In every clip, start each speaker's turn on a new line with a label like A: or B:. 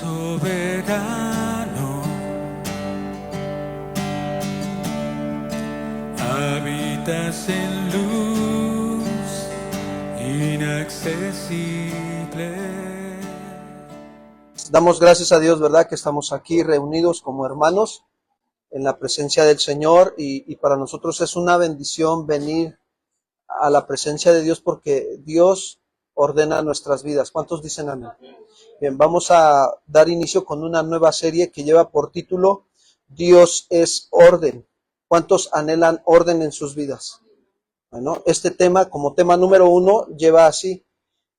A: soberano, habitas en luz inaccesible.
B: Damos gracias a Dios, ¿verdad?, que estamos aquí reunidos como hermanos en la presencia del Señor y para nosotros es una bendición venir a la presencia de Dios porque Dios ordena nuestras vidas. ¿Cuántos dicen amén? Bien, vamos a dar inicio con una nueva serie que lleva por título Dios es orden. ¿Cuántos anhelan orden en sus vidas? Bueno, este tema, como tema número 1, lleva así: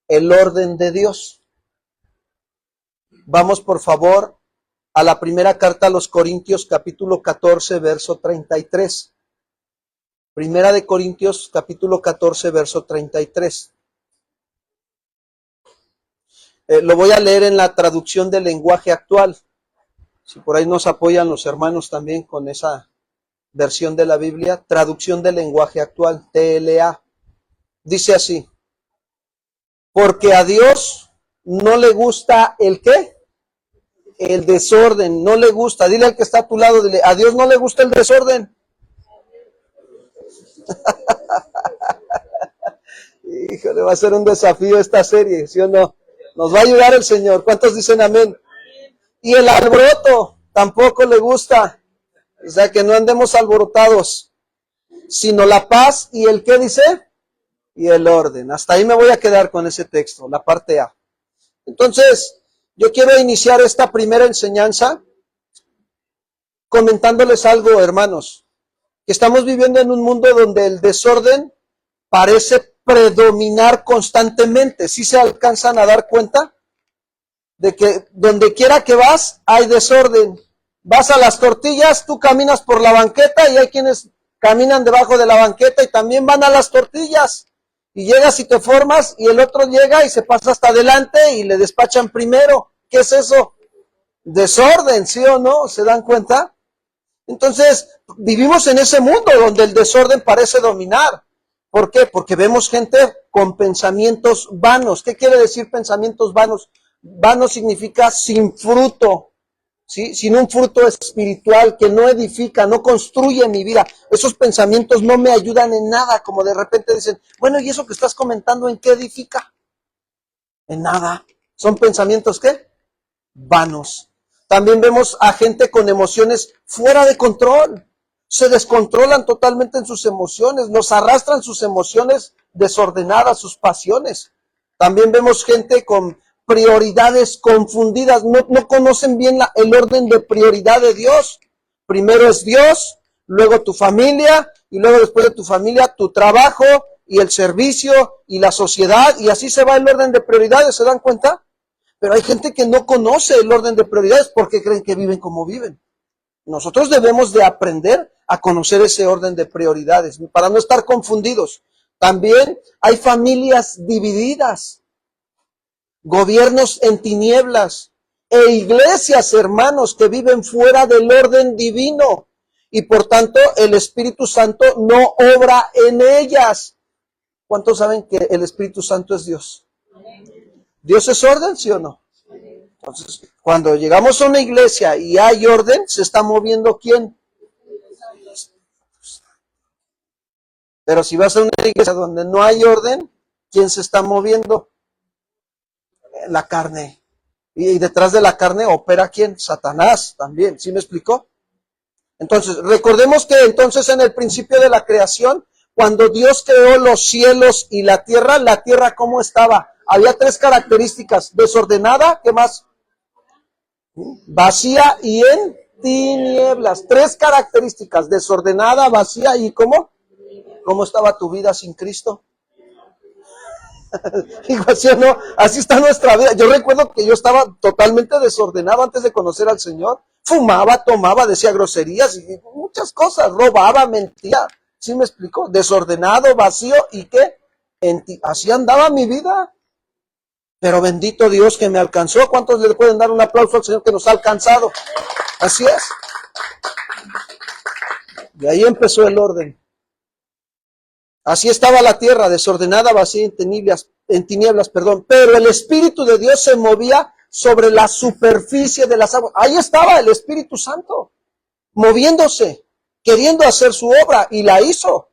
B: el orden de Dios. Vamos, por favor, a la primera carta a los Corintios, capítulo 14, verso 33. Primera de Corintios, capítulo 14, verso 33. Lo voy a leer en la traducción del lenguaje actual. Si por ahí nos apoyan los hermanos también con esa versión de la Biblia, traducción del lenguaje actual, TLA. Dice así: porque a Dios no le gusta el ¿qué? El desorden, no le gusta. Dile al que está a tu lado, dile, a Dios no le gusta el desorden. Híjole, va a ser un desafío esta serie, ¿sí o no? Nos va a ayudar el Señor. ¿Cuántos dicen amén? Y el alboroto tampoco le gusta. O sea, que no andemos alborotados, sino la paz y el ¿qué dice? Y el orden. Hasta ahí me voy a quedar con ese texto, la parte A. Entonces, yo quiero iniciar esta primera enseñanza comentándoles algo, hermanos, que estamos viviendo en un mundo donde el desorden parece predominar constantemente. ¿Sí se alcanzan a dar cuenta? De que donde quiera que vas, hay desorden. Vas a las tortillas, tú caminas por la banqueta y hay quienes caminan debajo de la banqueta y también van a las tortillas. Y llegas y te formas y el otro llega y se pasa hasta adelante y le despachan primero. ¿Qué es eso? Desorden, ¿sí o no? ¿Se dan cuenta? Entonces, vivimos en ese mundo donde el desorden parece dominar. ¿Por qué? Porque vemos gente con pensamientos vanos. ¿Qué quiere decir pensamientos vanos? Vano significa sin fruto, ¿sí? Sin un fruto espiritual que no edifica, no construye mi vida. Esos pensamientos no me ayudan en nada, como de repente dicen, bueno, ¿y eso que estás comentando en qué edifica? En nada. ¿Son pensamientos qué? Vanos. También vemos a gente con emociones fuera de control. Se descontrolan totalmente en sus emociones, nos arrastran sus emociones desordenadas, sus pasiones. También vemos gente con prioridades confundidas, no conocen bien el orden de prioridad de Dios. Primero es Dios, luego tu familia, y luego después de tu familia, tu trabajo, y el servicio, y la sociedad, y así se va el orden de prioridades, ¿se dan cuenta? Pero hay gente que no conoce el orden de prioridades porque creen que viven como viven. Nosotros debemos de aprender a conocer ese orden de prioridades para no estar confundidos. También hay familias divididas, gobiernos en tinieblas e iglesias, hermanos, que viven fuera del orden divino y por tanto el Espíritu Santo no obra en ellas. ¿Cuántos saben que el Espíritu Santo es Dios? ¿Dios es orden, sí o no? Entonces, cuando llegamos a una iglesia y hay orden, ¿se está moviendo quién? Pero si vas a una iglesia donde no hay orden, ¿quién se está moviendo? La carne. Y detrás de la carne opera ¿quién? Satanás también. ¿Sí me explicó? Entonces, recordemos que entonces en el principio de la creación, cuando Dios creó los cielos y la tierra ¿cómo estaba? Había 3 características: desordenada, ¿qué más? Vacía y en tinieblas. 3 características: desordenada, vacía y ¿cómo? ¿Cómo estaba tu vida sin Cristo? Digo, ¿sí o no? Así está nuestra vida. Yo recuerdo que yo estaba totalmente desordenado antes de conocer al Señor. Fumaba, tomaba, decía groserías y muchas cosas. Robaba, mentía. ¿Sí me explicó? Desordenado, vacío y ¿qué? Así andaba mi vida. Pero bendito Dios que me alcanzó. ¿Cuántos le pueden dar un aplauso al Señor que nos ha alcanzado? Así es. Y ahí empezó el orden. Así estaba la tierra, desordenada, vacía, en tinieblas, pero el Espíritu de Dios se movía sobre la superficie de las aguas. Ahí estaba el Espíritu Santo, moviéndose, queriendo hacer su obra, y la hizo.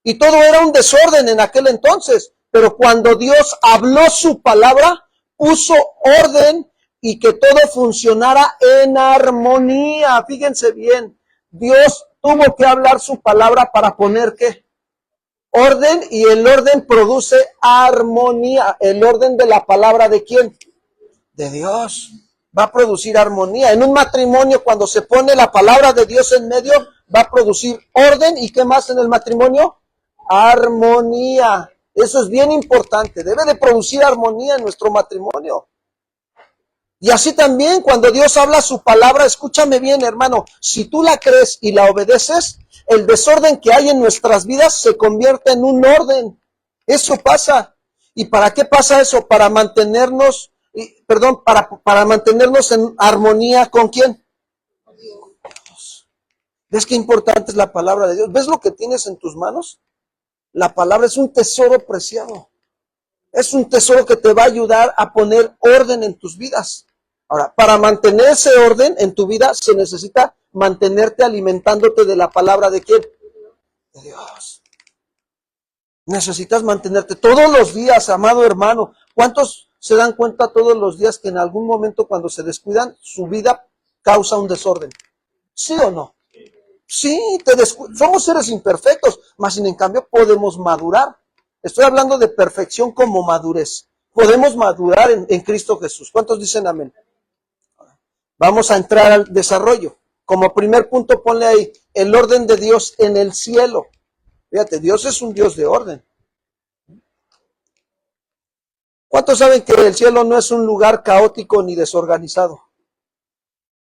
B: Y todo era un desorden en aquel entonces, pero cuando Dios habló su palabra, puso orden y que todo funcionara en armonía. Fíjense bien, Dios tuvo que hablar su palabra para poner ¿qué? Orden, y el orden produce armonía. El orden de la palabra ¿de quién? De Dios. Va a producir armonía. En un matrimonio, cuando se pone la palabra de Dios en medio, va a producir orden. ¿Y qué más en el matrimonio? Armonía. Eso es bien importante. Debe de producir armonía en nuestro matrimonio. Y así también, cuando Dios habla su palabra, escúchame bien, hermano, si tú la crees y la obedeces, el desorden que hay en nuestras vidas se convierte en un orden. Eso pasa. ¿Y para qué pasa eso? Para mantenernos, para mantenernos en armonía ¿con quién? Dios. ¿Ves qué importante es la palabra de Dios? ¿Ves lo que tienes en tus manos? La palabra es un tesoro preciado. Es un tesoro que te va a ayudar a poner orden en tus vidas. Ahora, para mantener ese orden en tu vida se necesita mantenerte alimentándote de la palabra ¿de quién? De Dios. Necesitas mantenerte todos los días, amado hermano. ¿Cuántos se dan cuenta todos los días que en algún momento cuando se descuidan, su vida causa un desorden? ¿Sí o no? Sí, somos seres imperfectos, mas sin en cambio podemos madurar. Estoy hablando de perfección como madurez. Podemos madurar en Cristo Jesús. ¿Cuántos dicen amén? Vamos a entrar al desarrollo. Como primer punto, ponle ahí el orden de Dios en el cielo. Fíjate, Dios es un Dios de orden. ¿Cuántos saben que el cielo no es un lugar caótico ni desorganizado?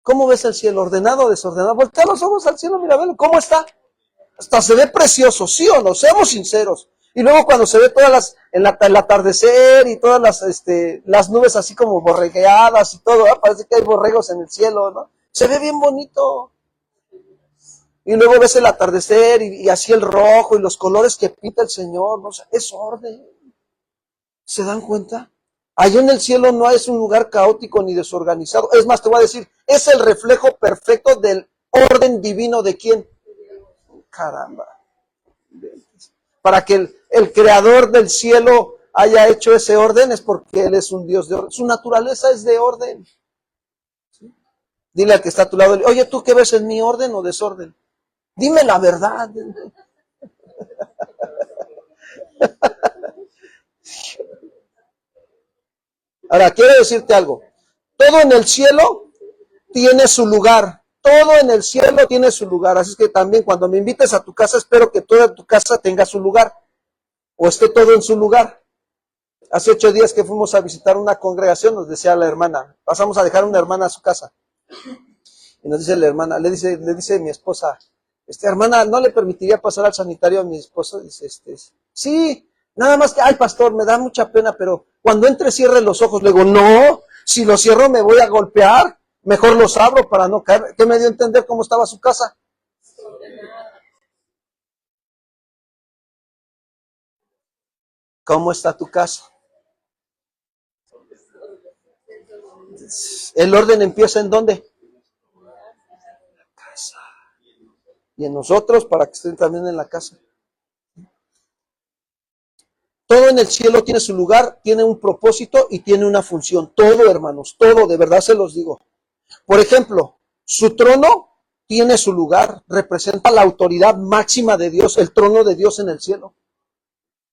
B: ¿Cómo ves el cielo? ¿Ordenado o desordenado? Voltea los ojos al cielo, mira, velo, ¿cómo está? Hasta se ve precioso, ¿sí o no? Seamos sinceros. Y luego cuando se ve todas el atardecer y todas las nubes así como borregueadas y todo, ¿eh? Parece que hay borregos en el cielo, ¿no? Se ve bien bonito. Y luego ves el atardecer y así el rojo y los colores que pinta el Señor, ¿no? O sea, es orden. ¿Se dan cuenta? Allá en el cielo no es un lugar caótico ni desorganizado. Es más, te voy a decir, es el reflejo perfecto del orden divino ¿de quién? Caramba. Para que el creador del cielo haya hecho ese orden es porque Él es un Dios de orden. Su naturaleza es de orden. ¿Sí? Dile al que está a tu lado, oye, ¿tú qué ves en mi orden o desorden? Dime la verdad. Ahora, quiero decirte algo. Todo en el cielo tiene su lugar. Todo en el cielo tiene su lugar. Así es que también cuando me invites a tu casa, espero que toda tu casa tenga su lugar. O esté todo en su lugar. Hace 8 días que fuimos a visitar una congregación, nos decía la hermana, pasamos a dejar una hermana a su casa. Y nos dice la hermana, le dice mi esposa, hermana, ¿no le permitiría pasar al sanitario a mi esposo? Dice, sí, nada más que, ay pastor, me da mucha pena, pero cuando entre cierre los ojos. Le digo, no, si los cierro me voy a golpear, mejor los abro para no caer. ¿Qué me dio a entender cómo estaba su casa? ¿Cómo está tu casa? El orden empieza ¿en dónde? Casa. Y en nosotros para que estén también en la casa. Todo en el cielo tiene su lugar, tiene un propósito y tiene una función. Todo, hermanos, todo, de verdad se los digo. Por ejemplo, su trono tiene su lugar, representa la autoridad máxima de Dios, el trono de Dios en el cielo.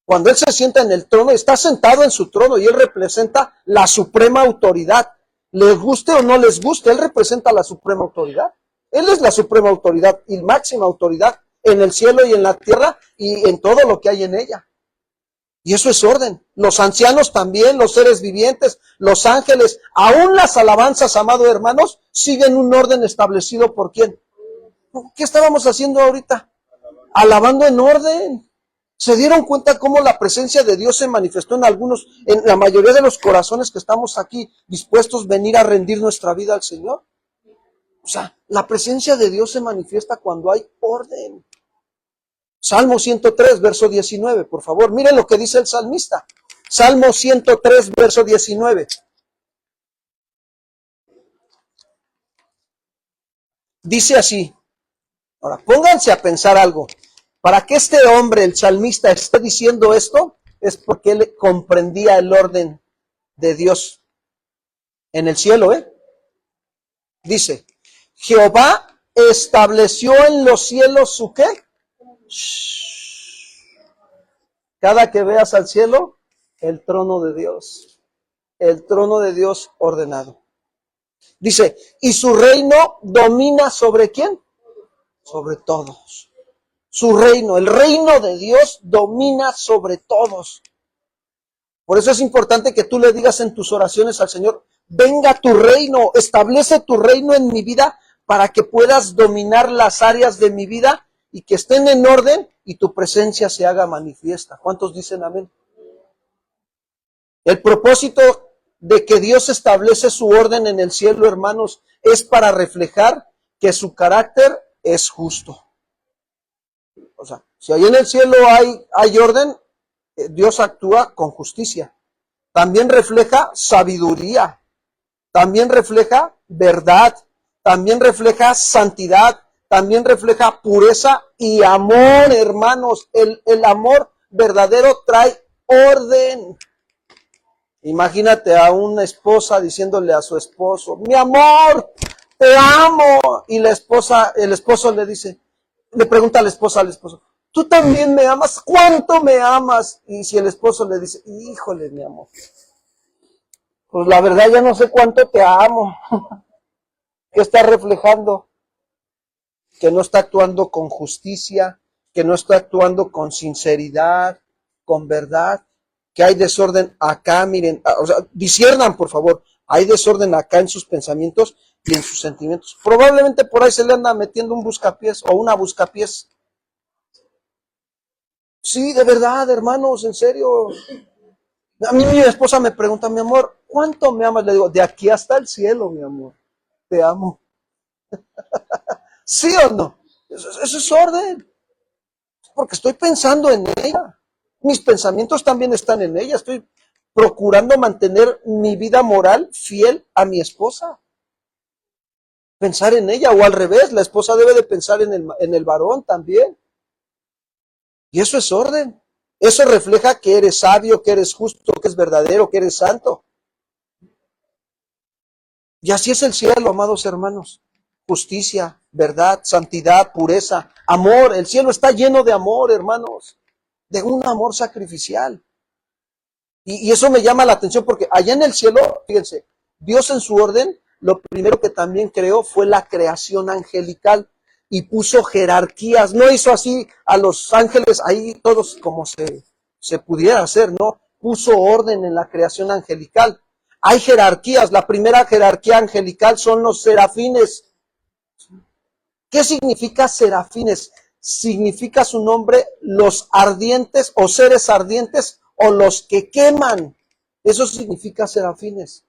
B: Cuando Él se sienta en el trono, está sentado en su trono y Él representa la suprema autoridad. Les guste o no les guste, Él representa la suprema autoridad. Él es la suprema autoridad y máxima autoridad en el cielo y en la tierra y en todo lo que hay en ella. Y eso es orden. Los ancianos también, los seres vivientes, los ángeles, aún las alabanzas, amados hermanos, siguen un orden establecido por ¿quién? ¿Qué estábamos haciendo ahorita? Alabando en orden. ¿Se dieron cuenta cómo la presencia de Dios se manifestó en la mayoría de los corazones que estamos aquí dispuestos a venir a rendir nuestra vida al Señor? O sea, la presencia de Dios se manifiesta cuando hay orden. Salmo 103, verso 19, por favor. Miren lo que dice el salmista. Salmo 103, verso 19. Dice así. Ahora, pónganse a pensar algo. Para que este hombre, el salmista, esté diciendo esto, es porque él comprendía el orden de Dios en el cielo, Dice, Jehová estableció en los cielos su ¿qué? Cada que veas al cielo, el trono de Dios. El trono de Dios ordenado. Dice, y su reino domina ¿sobre quién? Sobre todos. Su reino, el reino de Dios domina sobre todos. Por eso es importante que tú le digas en tus oraciones al Señor, venga tu reino, establece tu reino en mi vida para que puedas dominar las áreas de mi vida y que estén en orden y tu presencia se haga manifiesta. ¿Cuántos dicen amén? El propósito de que Dios establece su orden en el cielo, hermanos, es para reflejar que su carácter es justo. O sea, si ahí en el cielo hay orden, Dios actúa con justicia. También refleja sabiduría, también refleja verdad, también refleja santidad, también refleja pureza y amor, hermanos. El amor verdadero trae orden. Imagínate a una esposa diciéndole a su esposo, mi amor, te amo. Y el esposo le pregunta a la esposa al esposo, ¿tú también me amas? ¿Cuánto me amas? Y si el esposo le dice, híjole, mi amor, pues la verdad ya no sé cuánto te amo. ¿Qué está reflejando? Que no está actuando con justicia, que no está actuando con sinceridad, con verdad, que hay desorden acá, miren, o sea, disciernan por favor, hay desorden acá en sus pensamientos y en sus sentimientos. Probablemente por ahí se le anda metiendo un buscapiés o una buscapiés. Sí, de verdad, hermanos, en serio. A mí mi esposa me pregunta, mi amor, ¿cuánto me amas? Le digo, de aquí hasta el cielo, mi amor, te amo. ¿Sí o no? Eso es orden. Porque estoy pensando en ella. Mis pensamientos también están en ella. Estoy procurando mantener mi vida moral fiel a mi esposa. Pensar en ella, o al revés, la esposa debe de pensar en el varón también. Y eso es orden. Eso refleja que eres sabio, que eres justo, que eres verdadero, que eres santo. Y así es el cielo, amados hermanos. Justicia, verdad, santidad, pureza, amor. El cielo está lleno de amor, hermanos. De un amor sacrificial. Y eso me llama la atención porque allá en el cielo, fíjense, Dios en su orden, lo primero que también creó fue la creación angelical y puso jerarquías. No hizo así a los ángeles ahí todos como se pudiera hacer, ¿no? Puso orden en la creación angelical. Hay jerarquías. La primera jerarquía angelical son los serafines. ¿Qué significa serafines? Significa su nombre los ardientes o seres ardientes o los que queman. Eso significa serafines.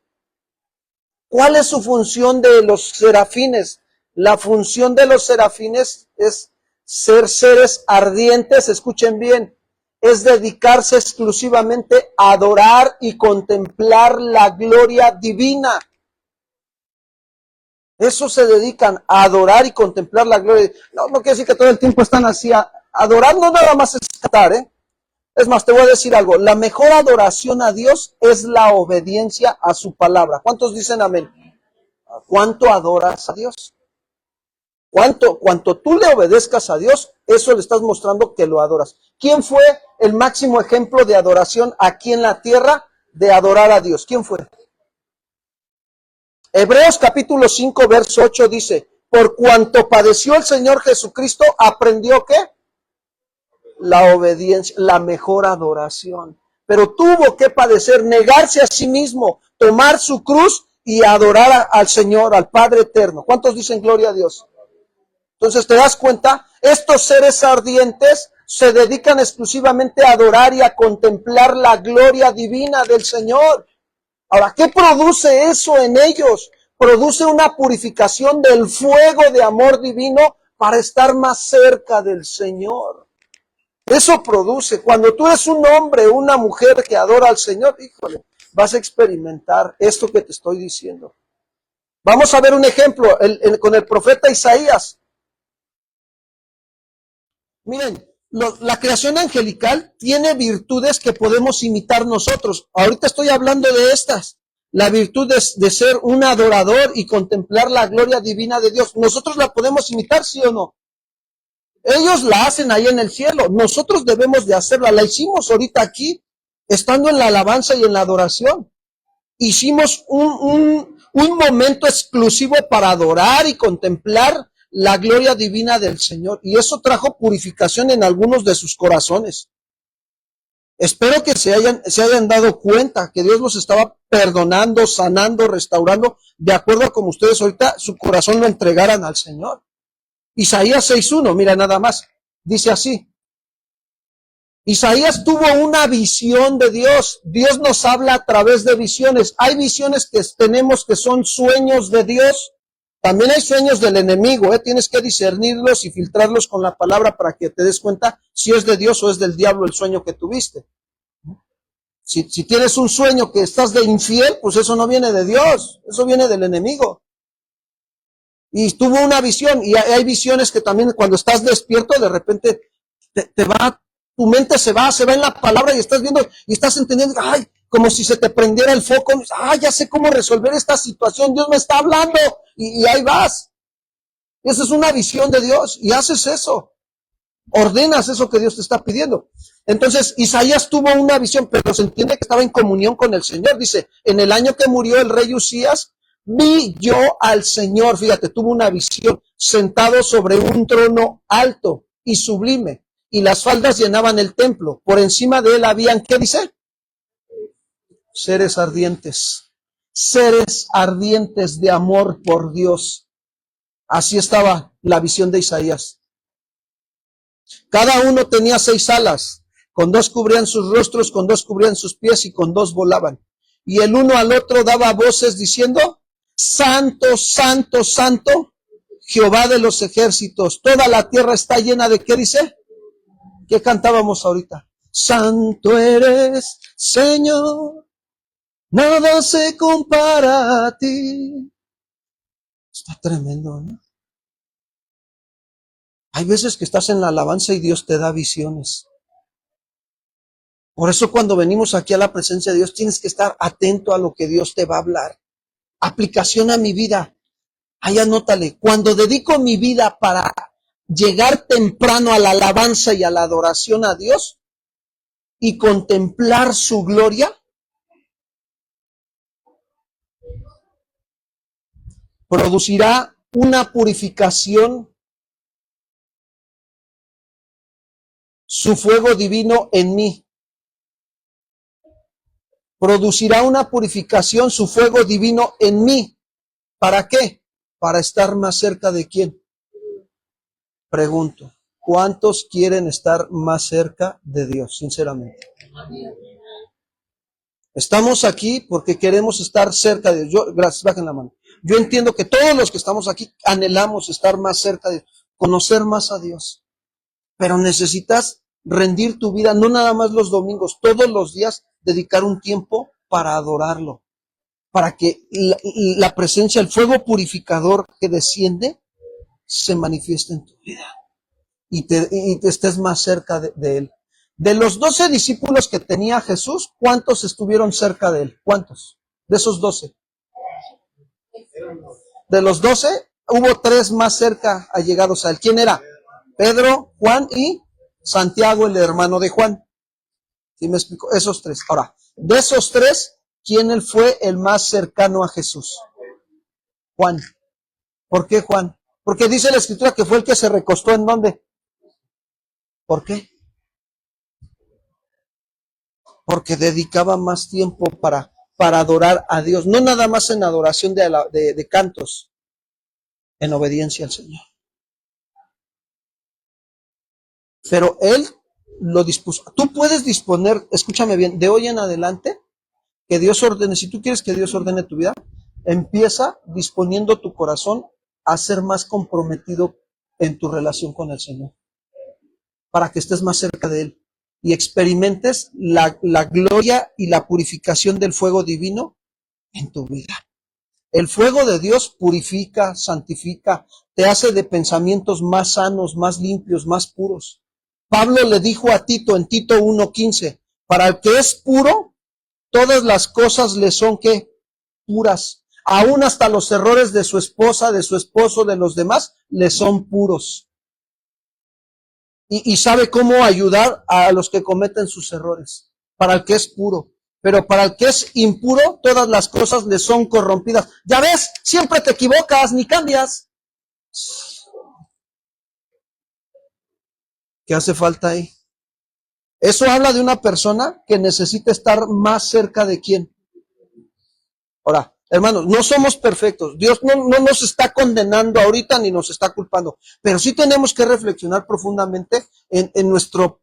B: ¿Cuál es su función de los serafines? La función de los serafines es ser seres ardientes, escuchen bien, es dedicarse exclusivamente a adorar y contemplar la gloria divina. Eso se dedican a adorar y contemplar la gloria. No quiere decir que todo el tiempo están así. Adorando nada más es cantar, ¿eh? Es más, te voy a decir algo. La mejor adoración a Dios es la obediencia a su palabra. ¿Cuántos dicen amén? ¿Cuánto adoras a Dios? Cuanto tú le obedezcas a Dios, eso le estás mostrando que lo adoras. ¿Quién fue el máximo ejemplo de adoración aquí en la tierra de adorar a Dios? ¿Quién fue? Hebreos capítulo 5, verso 8 dice, por cuanto padeció el Señor Jesucristo, ¿aprendió qué? La obediencia, la mejor adoración. Pero tuvo que padecer, negarse a sí mismo, tomar su cruz y adorar al Señor, al Padre eterno. ¿Cuántos dicen gloria a Dios? Entonces, ¿te das cuenta? Estos seres ardientes se dedican exclusivamente a adorar y a contemplar la gloria divina del Señor. Ahora, ¿qué produce eso en ellos? Produce una purificación del fuego de amor divino para estar más cerca del Señor. Eso produce, cuando tú eres un hombre o una mujer que adora al Señor, híjole, vas a experimentar esto que te estoy diciendo. Vamos a ver un ejemplo con el profeta Isaías. Miren, la creación angelical tiene virtudes que podemos imitar nosotros. Ahorita estoy hablando de estas. La virtud de ser un adorador y contemplar la gloria divina de Dios. Nosotros la podemos imitar, ¿sí o no? Ellos la hacen ahí en el cielo. Nosotros debemos de hacerla. La hicimos ahorita aquí, estando en la alabanza y en la adoración. Hicimos un momento exclusivo para adorar y contemplar la gloria divina del Señor. Y eso trajo purificación en algunos de sus corazones. Espero que se hayan dado cuenta que Dios los estaba perdonando, sanando, restaurando, de acuerdo a como ustedes ahorita su corazón lo entregaran al Señor. Isaías 6:1, mira nada más, dice así. Isaías tuvo una visión de Dios. Dios nos habla a través de visiones. Hay visiones que tenemos que son sueños de Dios. También hay sueños del enemigo, Tienes que discernirlos y filtrarlos con la palabra para que te des cuenta si es de Dios o es del diablo el sueño que tuviste. Si tienes un sueño que estás de infiel, pues eso no viene de Dios, eso viene del enemigo. Y tuvo una visión, y hay visiones que también cuando estás despierto, de repente te va, tu mente se va en la palabra y estás viendo, y estás entendiendo, ay, como si se te prendiera el foco, ya sé cómo resolver esta situación, Dios me está hablando, y ahí vas. Esa es una visión de Dios, y haces eso. Ordenas eso que Dios te está pidiendo. Entonces, Isaías tuvo una visión, pero se entiende que estaba en comunión con el Señor. Dice, en el año que murió el rey Usías, vi yo al Señor, fíjate, tuvo una visión, sentado sobre un trono alto y sublime, y las faldas llenaban el templo. Por encima de él habían, ¿qué dice? Seres ardientes de amor por Dios. Así estaba la visión de Isaías. Cada uno tenía 6 alas, con 2 cubrían sus rostros, con 2 cubrían sus pies y con 2 volaban. Y el uno al otro daba voces diciendo, Santo, Santo, Santo, Jehová de los ejércitos. Toda la tierra está llena de, ¿qué dice? ¿Qué cantábamos ahorita? Santo eres, Señor, nada se compara a ti. Está tremendo, ¿no? Hay veces que estás en la alabanza y Dios te da visiones. Por eso cuando venimos aquí a la presencia de Dios tienes que estar atento a lo que Dios te va a hablar. Aplicación a mi vida. Ahí anótale. Cuando dedico mi vida para llegar temprano a la alabanza y a la adoración a Dios y contemplar su gloria, producirá una purificación, su fuego divino en mí. Producirá una purificación, su fuego divino en mí. ¿Para qué? Para estar más cerca de quién. Pregunto, ¿cuántos quieren estar más cerca de Dios, sinceramente? Estamos aquí porque queremos estar cerca de Dios. Gracias, bajen la mano. Yo entiendo que todos los que estamos aquí anhelamos estar más cerca de Dios, conocer más a Dios. Pero necesitas rendir tu vida, no nada más los domingos, todos los días, dedicar un tiempo para adorarlo. Para que la presencia, el fuego purificador que desciende, se manifieste en tu vida. Y te estés más cerca de Él. De los 12 discípulos que tenía Jesús, ¿cuántos estuvieron cerca de Él? ¿Cuántos? De esos 12. De los 12, hubo 3 más cerca allegados a Él. ¿Quién era? Pedro, Juan y Santiago, el hermano de Juan. ¿Sí me explico? Esos 3. Ahora, de esos 3, ¿quién fue el más cercano a Jesús? Juan. ¿Por qué Juan? Porque dice la Escritura que fue el que se recostó ¿en dónde? ¿Por qué? Porque dedicaba más tiempo para adorar a Dios, no nada más en adoración de cantos, en obediencia al Señor. Pero Él lo dispuso. Tú puedes disponer, escúchame bien, de hoy en adelante, que Dios ordene, si tú quieres que Dios ordene tu vida, empieza disponiendo tu corazón a ser más comprometido en tu relación con el Señor, para que estés más cerca de Él y experimentes la gloria y la purificación del fuego divino en tu vida. El fuego de Dios purifica, santifica, te hace de pensamientos más sanos, más limpios, más puros. Pablo le dijo a Tito en Tito 1:15, para el que es puro, todas las cosas le son ¿qué? Puras. Aún hasta los errores de su esposa, de su esposo, de los demás, le son puros. Y sabe cómo ayudar a los que cometen sus errores, para el que es puro. Pero para el que es impuro, todas las cosas le son corrompidas. Ya ves, siempre te equivocas, ni cambias. ¿Qué hace falta ahí? Eso habla de una persona que necesita estar más cerca de quién. Ahora, hermanos, no somos perfectos. Dios no nos está condenando ahorita ni nos está culpando. Pero sí tenemos que reflexionar profundamente en nuestra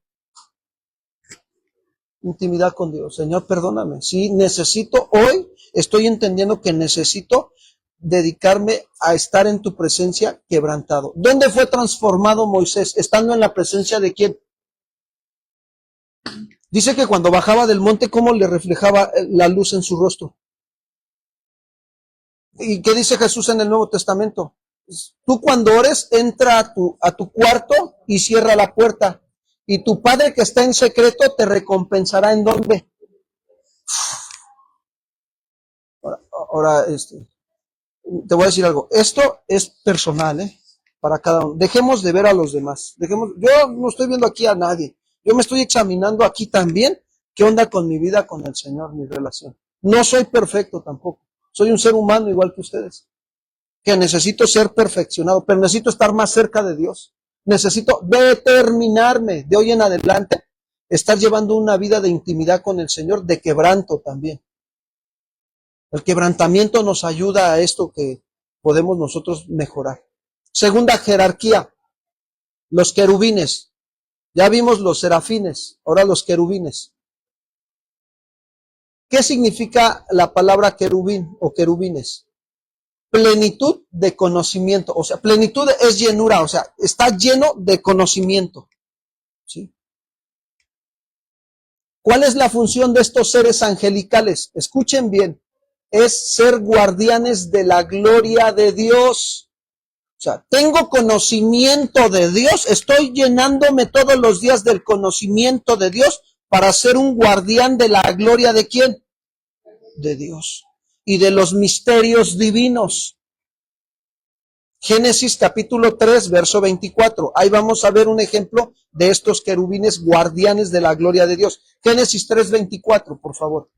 B: intimidad con Dios. Señor, perdóname. Sí, necesito, hoy estoy entendiendo que necesito dedicarme a estar en tu presencia quebrantado. ¿Dónde fue transformado Moisés? Estando en la presencia de quién. Dice que cuando bajaba del monte, ¿cómo le reflejaba la luz en su rostro? ¿Y qué dice Jesús en el Nuevo Testamento? Tú cuando ores, entra a tu cuarto y cierra la puerta. Y tu Padre que está en secreto te recompensará ¿en dónde? Ahora te voy a decir algo. Esto es personal, para cada uno. Dejemos de ver a los demás. Yo no estoy viendo aquí a nadie. Yo me estoy examinando aquí también qué onda con mi vida con el Señor, mi relación. No soy perfecto tampoco. Soy un ser humano igual que ustedes, que necesito ser perfeccionado, pero necesito estar más cerca de Dios. Necesito determinarme de hoy en adelante, estar llevando una vida de intimidad con el Señor, de quebranto también. El quebrantamiento nos ayuda a esto que podemos nosotros mejorar. Segunda jerarquía, los querubines. Ya vimos los serafines, ahora los querubines. ¿Qué significa la palabra querubín o querubines? Plenitud de conocimiento, o sea, plenitud es llenura, o sea, está lleno de conocimiento. ¿Sí? ¿Cuál es la función de estos seres angelicales? Escuchen bien, es ser guardianes de la gloria de Dios. O sea, tengo conocimiento de Dios, estoy llenándome todos los días del conocimiento de Dios para ser un guardián de la gloria de ¿quién? De Dios y de los misterios divinos. Génesis capítulo 3, verso 24. Ahí vamos a ver un ejemplo de estos querubines guardianes de la gloria de Dios. Génesis 3, 24, por favor.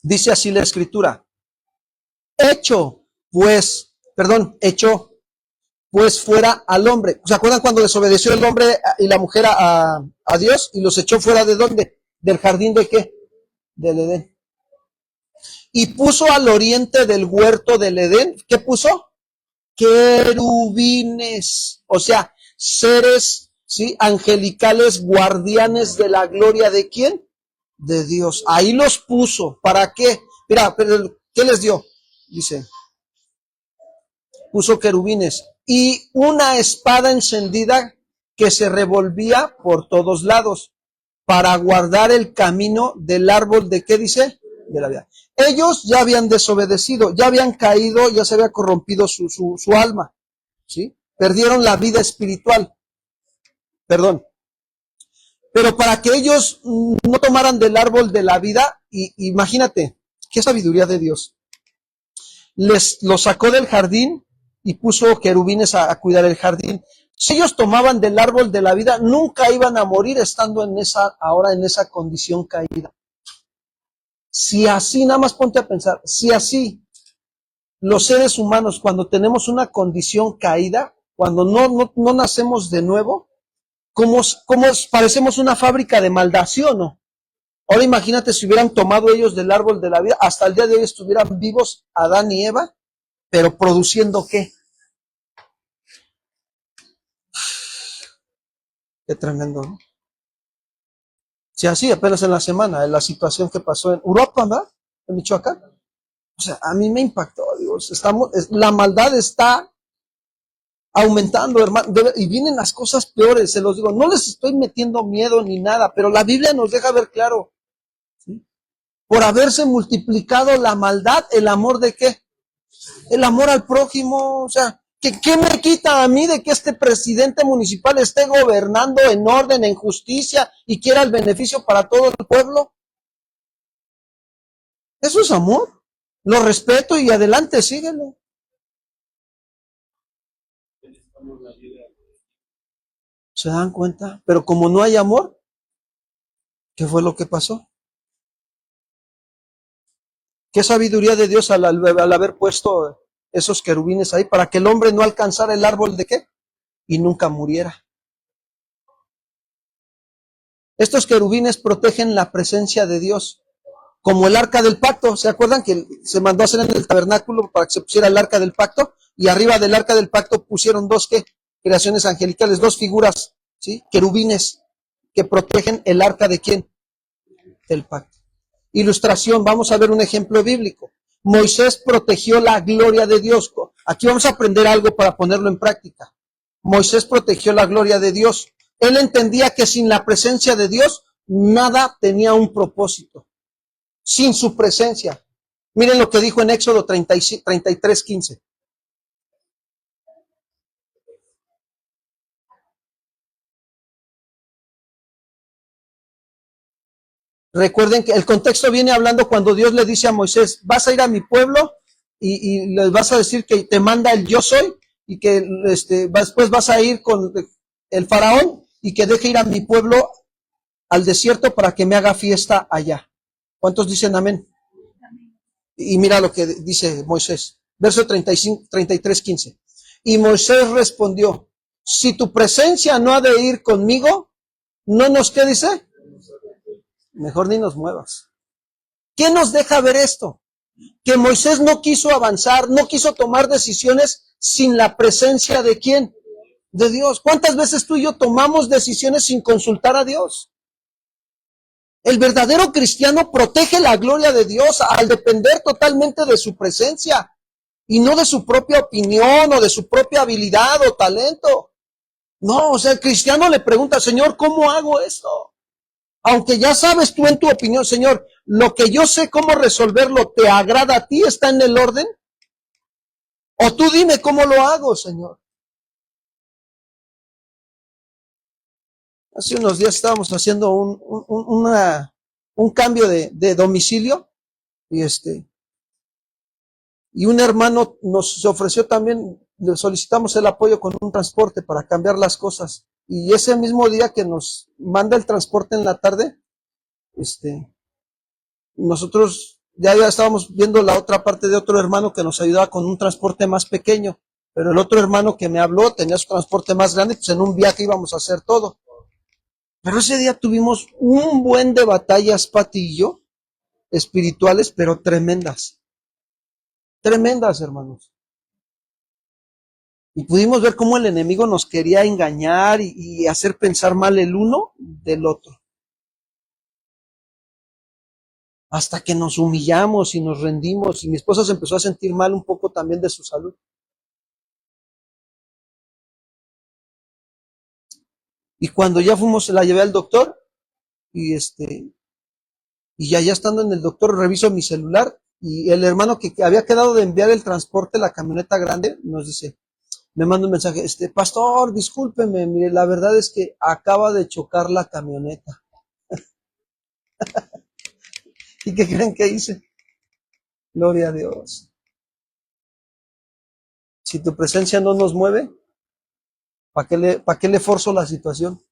B: Dice así la escritura. Echó pues fuera al hombre. ¿Se acuerdan cuando desobedeció el hombre y la mujer a Dios y los echó fuera de dónde? Del jardín de ¿qué? Del Edén. Y puso al oriente del huerto del Edén, ¿qué puso? Querubines, o sea, seres, ¿sí? Angelicales, guardianes de la gloria de ¿quién? De Dios. Ahí los puso. ¿Para qué? Mira, pero ¿qué les dio? Dice, puso querubines y una espada encendida que se revolvía por todos lados para guardar el camino del árbol de ¿qué dice? De la vida. Ellos ya habían desobedecido, ya habían caído, ya se había corrompido su alma, ¿sí? Perdieron la vida espiritual. Perdón. Pero para que ellos no tomaran del árbol de la vida, imagínate, qué sabiduría de Dios. Los sacó del jardín y puso querubines a cuidar el jardín. Si ellos tomaban del árbol de la vida, nunca iban a morir estando ahora en esa condición caída. Si así, nada más ponte a pensar, si así los seres humanos, cuando tenemos una condición caída, cuando no nacemos de nuevo, como parecemos una fábrica de maldad, ¿sí o no? Ahora imagínate si hubieran tomado ellos del árbol de la vida, hasta el día de hoy estuvieran vivos Adán y Eva, pero produciendo ¿qué? Qué tremendo, ¿no? Si así, apenas en la semana, en la situación que pasó en Europa, ¿verdad? En Michoacán. O sea, a mí me impactó, Dios. La maldad está aumentando, hermano, y vienen las cosas peores, se los digo, no les estoy metiendo miedo ni nada, pero la Biblia nos deja ver claro, ¿sí? Por haberse multiplicado la maldad, ¿el amor de qué? El amor al prójimo, o sea, ¿qué me quita a mí de que este presidente municipal esté gobernando en orden, en justicia y quiera el beneficio para todo el pueblo? Eso es amor. Lo respeto y adelante, síguelo. ¿Se dan cuenta? Pero como no hay amor, ¿qué fue lo que pasó? ¿Qué sabiduría de Dios al haber puesto esos querubines ahí para que el hombre no alcanzara el árbol de qué? Y nunca muriera. Estos querubines protegen la presencia de Dios, como el arca del pacto. ¿Se acuerdan que se mandó a hacer en el tabernáculo para que se pusiera el arca del pacto? Y arriba del arca del pacto pusieron dos ¿qué? Creaciones angelicales, dos figuras, ¿sí? Querubines que protegen el arca de ¿quién? Del pacto. Ilustración, vamos a ver un ejemplo bíblico. Moisés protegió la gloria de Dios. Aquí vamos a aprender algo para ponerlo en práctica. Moisés protegió la gloria de Dios. Él entendía que sin la presencia de Dios, nada tenía un propósito. Sin su presencia. Miren lo que dijo en Éxodo 33:15. Recuerden que el contexto viene hablando cuando Dios le dice a Moisés, vas a ir a mi pueblo y les vas a decir que te manda el yo soy y que después vas a ir con el faraón y que deje ir a mi pueblo al desierto para que me haga fiesta allá. ¿Cuántos dicen amén? Y mira lo que dice Moisés, verso 33:15. Y Moisés respondió, si tu presencia no ha de ir conmigo, no nos, ¿qué dice? Mejor ni nos muevas. ¿Qué nos deja ver esto? Que Moisés no quiso avanzar, no quiso tomar decisiones sin la presencia de ¿quién? De Dios. ¿Cuántas veces tú y yo tomamos decisiones sin consultar a Dios? El verdadero cristiano protege la gloria de Dios al depender totalmente de su presencia y no de su propia opinión o de su propia habilidad o talento. No, o sea, el cristiano le pregunta, Señor, ¿cómo hago esto? Aunque ya sabes tú en tu opinión, Señor, lo que yo sé cómo resolverlo, ¿te agrada a ti? ¿Está en el orden? O tú dime cómo lo hago, Señor. Hace unos días estábamos haciendo un cambio de domicilio y y un hermano nos ofreció también, le solicitamos el apoyo con un transporte para cambiar las cosas. Y ese mismo día que nos manda el transporte en la tarde, nosotros ya estábamos viendo la otra parte de otro hermano que nos ayudaba con un transporte más pequeño, pero el otro hermano que me habló tenía su transporte más grande, pues en un viaje íbamos a hacer todo. Pero ese día tuvimos un buen de batallas, Pati y yo, espirituales, pero tremendas. Tremendas, hermanos. Y pudimos ver cómo el enemigo nos quería engañar y hacer pensar mal el uno del otro. Hasta que nos humillamos y nos rendimos y mi esposa se empezó a sentir mal un poco también de su salud. Y cuando ya fuimos, la llevé al doctor y y ya estando en el doctor reviso mi celular y el hermano que había quedado de enviar el transporte, la camioneta grande, nos dice, me manda un mensaje, pastor, discúlpeme, mire, la verdad es que acaba de chocar la camioneta. ¿Y qué creen que hice? Gloria a Dios. Si tu presencia no nos mueve, ¿para qué le forzo la situación?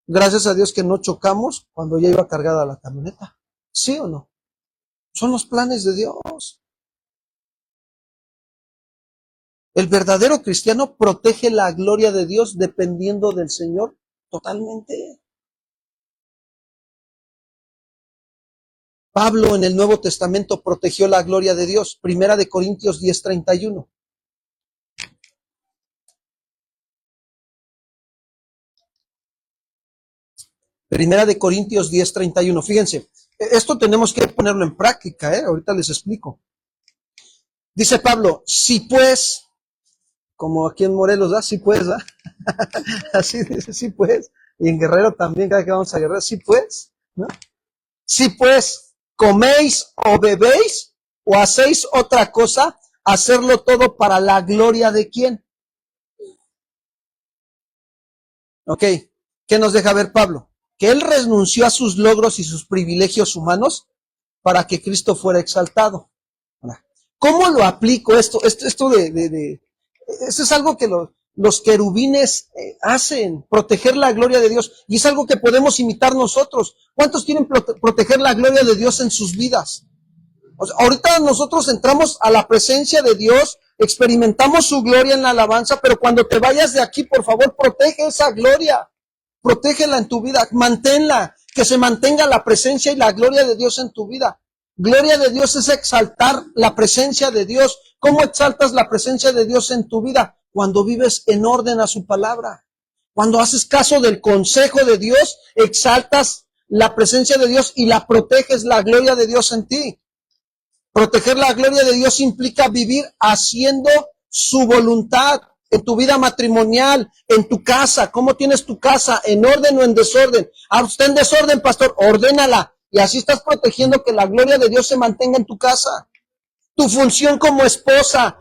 B: Gracias a Dios que no chocamos cuando ya iba cargada la camioneta. ¿Sí o no? Son los planes de Dios. El verdadero cristiano protege la gloria de Dios dependiendo del Señor totalmente. Pablo en el Nuevo Testamento protegió la gloria de Dios. Primera de Corintios 10:31. Primera de Corintios 10:31. Fíjense, esto tenemos que ponerlo en práctica, ahorita les explico. Dice Pablo, si pues como aquí en Morelos, ¿verdad? Sí pues, ¿verdad? Así dice, sí pues. Y en Guerrero también, cada que vamos a Guerrero, sí pues, ¿no? Sí pues, coméis o bebéis o hacéis otra cosa, hacerlo todo para la gloria de ¿quién? Ok, ¿qué nos deja ver Pablo? Que él renunció a sus logros y sus privilegios humanos para que Cristo fuera exaltado. ¿Cómo lo aplico esto? Esto es algo que los querubines hacen, proteger la gloria de Dios. Y es algo que podemos imitar nosotros. ¿Cuántos quieren proteger la gloria de Dios en sus vidas? O sea, ahorita nosotros entramos a la presencia de Dios, experimentamos su gloria en la alabanza, pero cuando te vayas de aquí, por favor, protege esa gloria. Protégela en tu vida, manténla, que se mantenga la presencia y la gloria de Dios en tu vida. Gloria de Dios es exaltar la presencia de Dios. ¿Cómo exaltas la presencia de Dios en tu vida? Cuando vives en orden a su palabra. Cuando haces caso del consejo de Dios, exaltas la presencia de Dios y la proteges la gloria de Dios en ti. Proteger la gloria de Dios implica vivir haciendo su voluntad en tu vida matrimonial, en tu casa. ¿Cómo tienes tu casa? ¿En orden o en desorden? Ah, usted en desorden, pastor, ordénala. Y así estás protegiendo que la gloria de Dios se mantenga en tu casa. Tu función como esposa,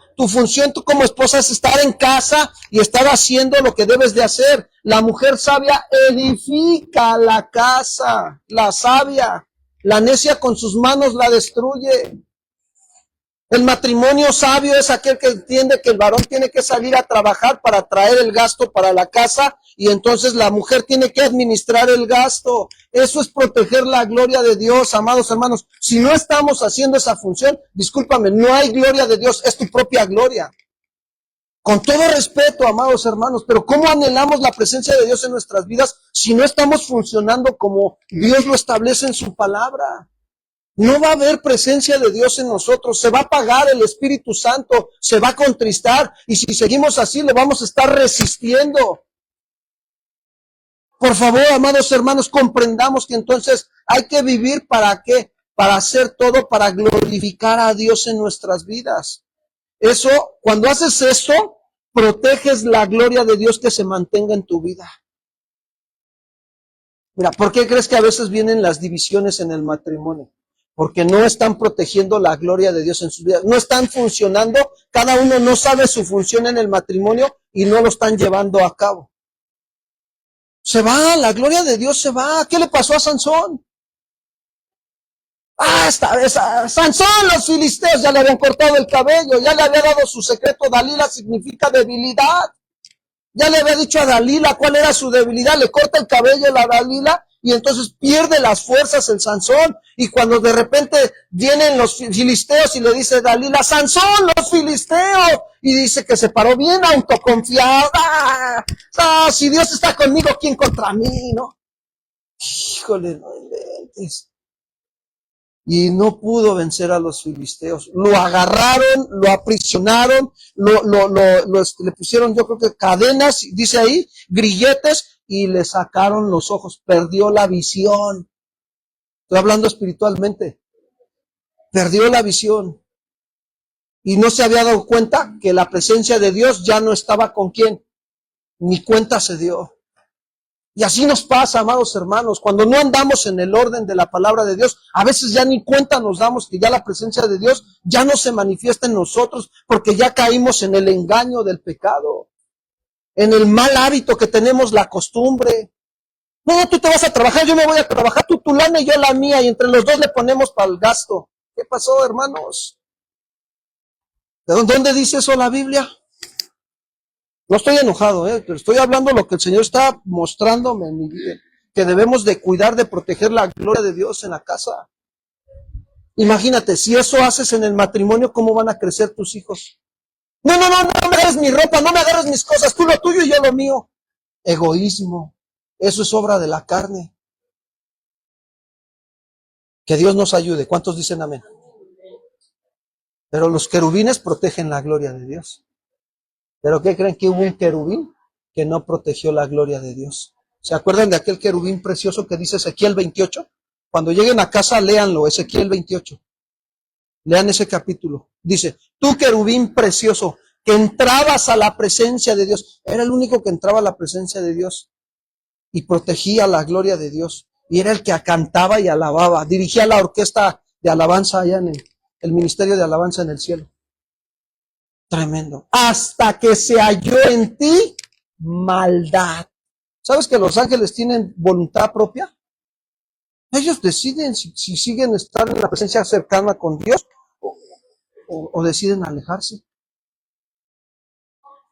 B: es estar en casa y estar haciendo lo que debes de hacer. La mujer sabia edifica la casa, la sabia. La necia con sus manos la destruye. El matrimonio sabio es aquel que entiende que el varón tiene que salir a trabajar para traer el gasto para la casa y entonces la mujer tiene que administrar el gasto. Eso es proteger la gloria de Dios, amados hermanos. Si no estamos haciendo esa función, discúlpame, no hay gloria de Dios, es tu propia gloria. Con todo respeto, amados hermanos, pero ¿cómo anhelamos la presencia de Dios en nuestras vidas si no estamos funcionando como Dios lo establece en su palabra? No va a haber presencia de Dios en nosotros, se va a apagar el Espíritu Santo, se va a contristar y si seguimos así le vamos a estar resistiendo. Por favor, amados hermanos, comprendamos que entonces hay que vivir ¿para qué? Para hacer todo para glorificar a Dios en nuestras vidas. Eso, cuando haces eso, proteges la gloria de Dios que se mantenga en tu vida. Mira, ¿por qué crees que a veces vienen las divisiones en el matrimonio? Porque no están protegiendo la gloria de Dios en sus vidas. No están funcionando, cada uno no sabe su función en el matrimonio y no lo están llevando a cabo. Se va, la gloria de Dios se va. ¿Qué le pasó a Sansón? Sansón, los filisteos ya le habían cortado el cabello, ya le había dado su secreto. Dalila significa debilidad. Ya le había dicho a Dalila cuál era su debilidad, le corta el cabello a la Dalila y entonces pierde las fuerzas el Sansón. Y cuando de repente vienen los filisteos y le dice Dalila, Sansón, los filisteos, y dice que se paró bien autoconfiada. Si Dios está conmigo, ¿quién contra mí? ¿No? Híjole, no inventes. Y no pudo vencer a los filisteos. Lo agarraron, lo aprisionaron, le pusieron, yo creo que cadenas, dice ahí, grilletes, y le sacaron los ojos. Perdió la visión. Estoy hablando espiritualmente. Perdió la visión. Y no se había dado cuenta que la presencia de Dios ya no estaba con quién. Ni cuenta se dio. Y así nos pasa, amados hermanos, cuando no andamos en el orden de la palabra de Dios, a veces ya ni cuenta nos damos que ya la presencia de Dios ya no se manifiesta en nosotros porque ya caímos en el engaño del pecado, en el mal hábito que tenemos, la costumbre. No, tú te vas a trabajar, yo me voy a trabajar, tú tu lana y yo la mía, y entre los dos le ponemos para el gasto. ¿Qué pasó, hermanos? ¿De dónde dice eso la Biblia? No estoy enojado, pero estoy hablando lo que el Señor está mostrándome en mi vida, que debemos de cuidar, de proteger la gloria de Dios en la casa. Imagínate, si eso haces en el matrimonio, ¿cómo van a crecer tus hijos? No me agarres mi ropa, no me agarres mis cosas, tú lo tuyo y yo lo mío. Egoísmo, eso es obra de la carne. Que Dios nos ayude. ¿Cuántos dicen amén? Pero los querubines protegen la gloria de Dios. ¿Pero qué creen? Que hubo un querubín que no protegió la gloria de Dios. ¿Se acuerdan de aquel querubín precioso que dice Ezequiel 28? Cuando lleguen a casa, léanlo, Ezequiel 28. Lean ese capítulo. Dice, tú querubín precioso, que entrabas a la presencia de Dios. Era el único que entraba a la presencia de Dios y protegía la gloria de Dios. Y era el que cantaba y alababa. Dirigía la orquesta de alabanza allá en el ministerio de alabanza en el cielo. Tremendo. Hasta que se halló en ti maldad. ¿Sabes que los ángeles tienen voluntad propia? Ellos deciden si siguen estar en la presencia cercana con Dios o deciden alejarse.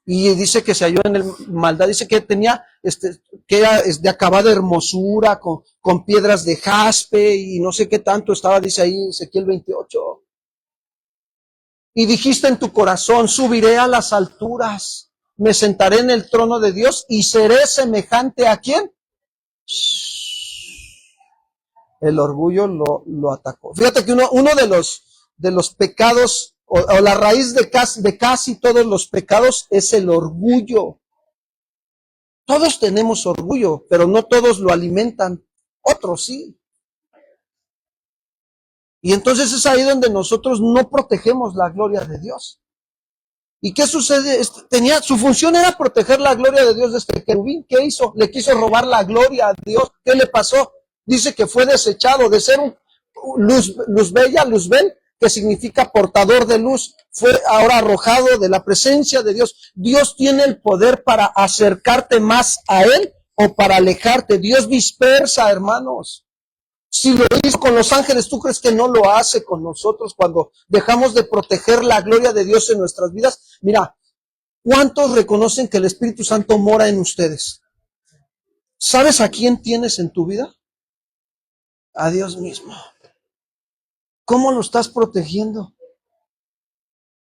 B: Y dice que se halló en el maldad, dice que tenía, que era de acabada hermosura, con piedras de jaspe y no sé qué tanto estaba, dice ahí Ezequiel 28. Y dijiste en tu corazón, subiré a las alturas, me sentaré en el trono de Dios y seré semejante ¿a quién? El orgullo lo atacó. Fíjate que uno de los pecados, o la raíz de casi todos los pecados es el orgullo. Todos tenemos orgullo, pero no todos lo alimentan, otros sí. Y entonces es ahí donde nosotros no protegemos la gloria de Dios. ¿Y qué sucede? Su función era proteger la gloria de Dios de este querubín. ¿Qué hizo? Le quiso robar la gloria a Dios. ¿Qué le pasó? Dice que fue desechado de ser un luz bella, luzbel, que significa portador de luz. Fue ahora arrojado de la presencia de Dios. Dios tiene el poder para acercarte más a Él o para alejarte. Dios dispersa, hermanos. Si lo hizo con los ángeles, ¿tú crees que no lo hace con nosotros cuando dejamos de proteger la gloria de Dios en nuestras vidas? Mira, ¿cuántos reconocen que el Espíritu Santo mora en ustedes? ¿Sabes a quién tienes en tu vida? A Dios mismo. ¿Cómo lo estás protegiendo?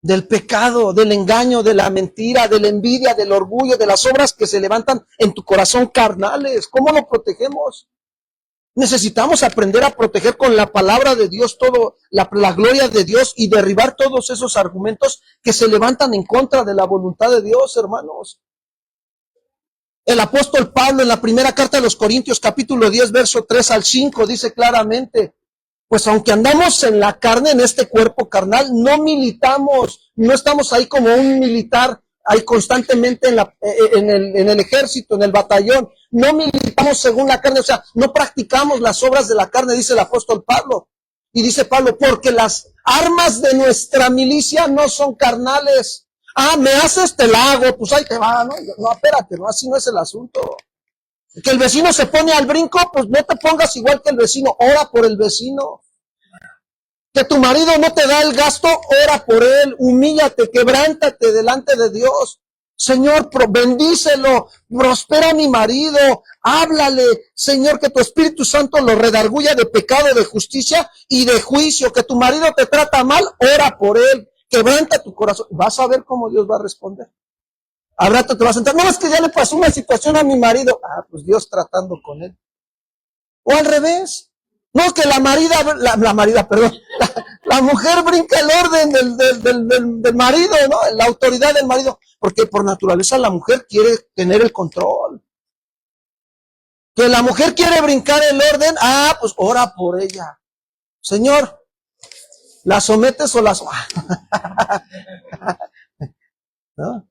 B: Del pecado, del engaño, de la mentira, de la envidia, del orgullo, de las obras que se levantan en tu corazón carnales. ¿Cómo lo protegemos? Necesitamos aprender a proteger con la palabra de Dios todo, la gloria de Dios y derribar todos esos argumentos que se levantan en contra de la voluntad de Dios, hermanos. El apóstol Pablo en la primera carta de los Corintios, capítulo 10, verso 3 al 5, dice claramente, pues aunque andamos en la carne, en este cuerpo carnal, no militamos, no estamos ahí como un militar, ahí constantemente en el ejército, en el batallón, no militamos según la carne, o sea, no practicamos las obras de la carne, dice el apóstol Pablo. Y dice Pablo, porque las armas de nuestra milicia no son carnales. Ah, me haces, te la hago, pues ahí te va, ¿no? No, espérate, no, así no es el asunto. Que el vecino se pone al brinco, pues no te pongas igual que el vecino, ora por el vecino. Que tu marido no te da el gasto, ora por él, humíllate, quebrántate delante de Dios. Señor, bendícelo, prospera a mi marido, háblale, Señor, que tu Espíritu Santo lo redarguya de pecado, de justicia y de juicio. Que tu marido te trata mal, ora por él, quebranta tu corazón. Vas a ver cómo Dios va a responder. Al rato te vas a sentar, no, es que ya le pasó una situación a mi marido. Ah, pues Dios tratando con él. O al revés. No, que la mujer brinca el orden del marido, ¿no? La autoridad del marido. Porque por naturaleza la mujer quiere tener el control. Que la mujer quiere brincar el orden, ah, pues ora por ella. Señor, ¿la sometes o la ¿No?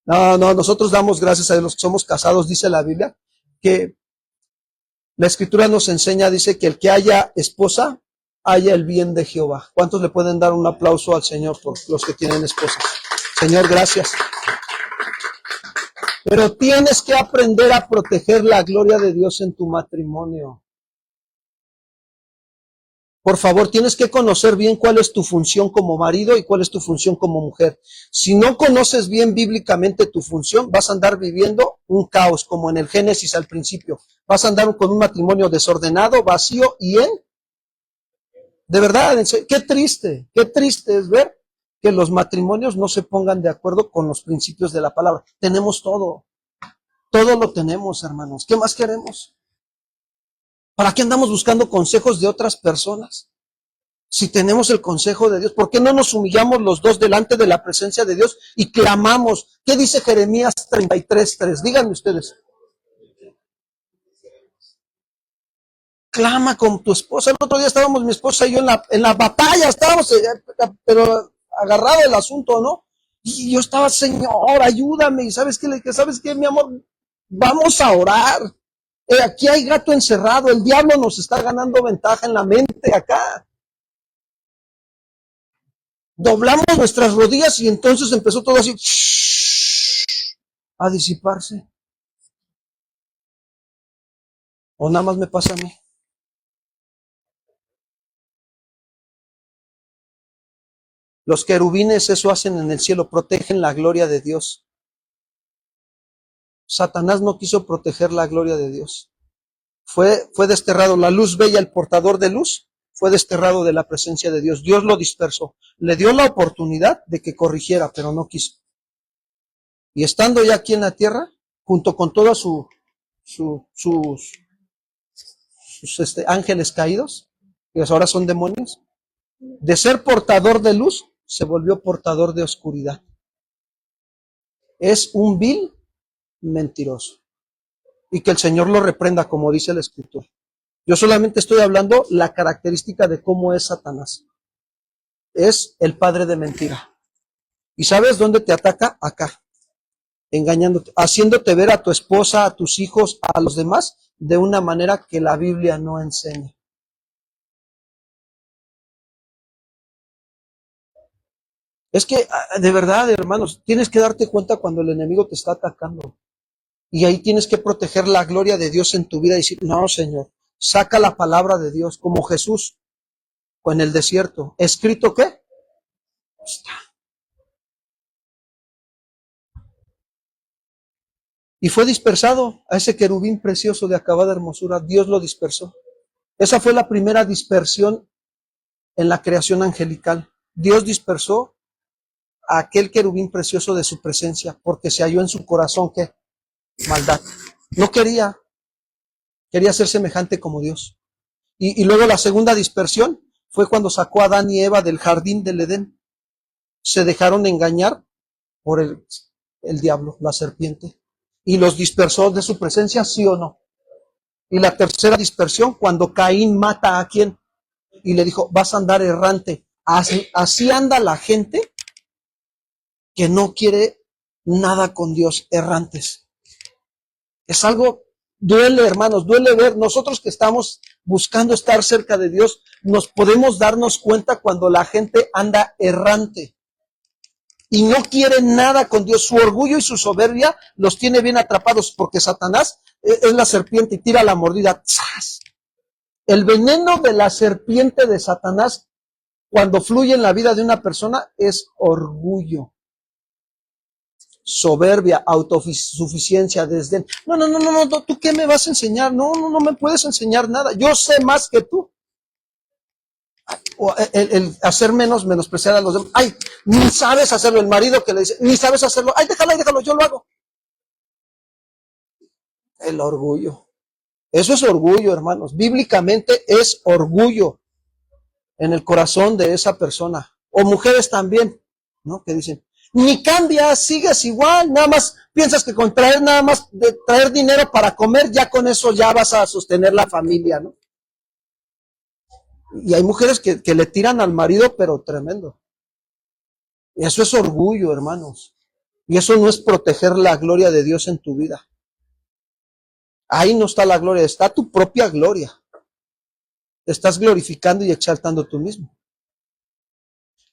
B: No, nosotros damos gracias a los que somos casados, dice la Biblia, que la Escritura nos enseña, dice que el que haya esposa, haya el bien de Jehová. ¿Cuántos le pueden dar un aplauso al Señor por los que tienen esposa? Señor, gracias. Pero tienes que aprender a proteger la gloria de Dios en tu matrimonio. Por favor, tienes que conocer bien cuál es tu función como marido y cuál es tu función como mujer. Si no conoces bien bíblicamente tu función, vas a andar viviendo un caos, como en el Génesis al principio. Vas a andar con un matrimonio desordenado, vacío y de verdad, qué triste es ver que los matrimonios no se pongan de acuerdo con los principios de la palabra. Tenemos todo lo tenemos, hermanos. ¿Qué más queremos? ¿Para qué andamos buscando consejos de otras personas? Si tenemos el consejo de Dios, ¿por qué no nos humillamos los dos delante de la presencia de Dios y clamamos? ¿Qué dice Jeremías 33:3? Díganme ustedes. Clama con tu esposa. El otro día estábamos mi esposa y yo en la batalla, estábamos, pero agarrado el asunto, ¿no? Y yo estaba, Señor, ayúdame. Y ¿sabes qué? Le dije, ¿sabes qué, mi amor? Vamos a orar. Aquí hay gato encerrado. El diablo nos está ganando ventaja en la mente acá. Doblamos nuestras rodillas y entonces empezó todo así a disiparse. ¿O nada más me pasa a mí? Los querubines eso hacen en el cielo, protegen la gloria de Dios. Satanás no quiso proteger la gloria de Dios. Fue desterrado. La luz bella, el portador de luz, fue desterrado de la presencia de Dios. Dios lo dispersó. Le dio la oportunidad de que corrigiera, pero no quiso. Y estando ya aquí en la tierra, junto con todos sus ángeles caídos, que ahora son demonios, de ser portador de luz, se volvió portador de oscuridad. Es un vil mentiroso. Y que el Señor lo reprenda, como dice el Escritor. Yo solamente estoy hablando la característica de cómo es Satanás. Es el padre de mentira. ¿Y sabes dónde te ataca? Acá. Engañándote, haciéndote ver a tu esposa, a tus hijos, a los demás, de una manera que la Biblia no enseña. Es que, de verdad, hermanos, tienes que darte cuenta cuando el enemigo te está atacando. Y ahí tienes que proteger la gloria de Dios en tu vida y decir, no, Señor, saca la palabra de Dios, como Jesús, o en el desierto. ¿Escrito qué? Está. Y fue dispersado a ese querubín precioso de acabada hermosura. Dios lo dispersó. Esa fue la primera dispersión en la creación angelical. Dios dispersó a aquel querubín precioso de su presencia, porque se halló en su corazón que maldad. No quería ser semejante como Dios. Y luego la segunda dispersión fue cuando sacó a Adán y Eva del jardín del Edén. Se dejaron engañar por el diablo, la serpiente, y los dispersó de su presencia, ¿sí o no? Y la tercera dispersión, cuando Caín mata a quien y le dijo, vas a andar errante. Así anda la gente que no quiere nada con Dios, errantes. Es algo, duele, hermanos, duele ver. Nosotros que estamos buscando estar cerca de Dios, nos podemos darnos cuenta cuando la gente anda errante y no quiere nada con Dios. Su orgullo y su soberbia los tiene bien atrapados, porque Satanás es la serpiente y tira la mordida. ¡Zas! El veneno de la serpiente de Satanás, cuando fluye en la vida de una persona, es orgullo, soberbia, autosuficiencia, desdén. No, ¿tú qué me vas a enseñar? No me puedes enseñar nada. Yo sé más que tú. O el hacer menospreciar a los demás. Ay, ni sabes hacerlo. El marido que le dice, ni sabes hacerlo. Ay, déjalo, yo lo hago. El orgullo. Eso es orgullo, hermanos. Bíblicamente es orgullo en el corazón de esa persona. O mujeres también, ¿no? Que dicen, ni cambias, sigues igual, nada más piensas que con traer nada más de traer dinero para comer, ya con eso ya vas a sostener la familia, ¿no? Y hay mujeres que le tiran al marido, pero tremendo. Y eso es orgullo, hermanos. Y eso no es proteger la gloria de Dios en tu vida. Ahí no está la gloria, está tu propia gloria. Te estás glorificando y exaltando tú mismo.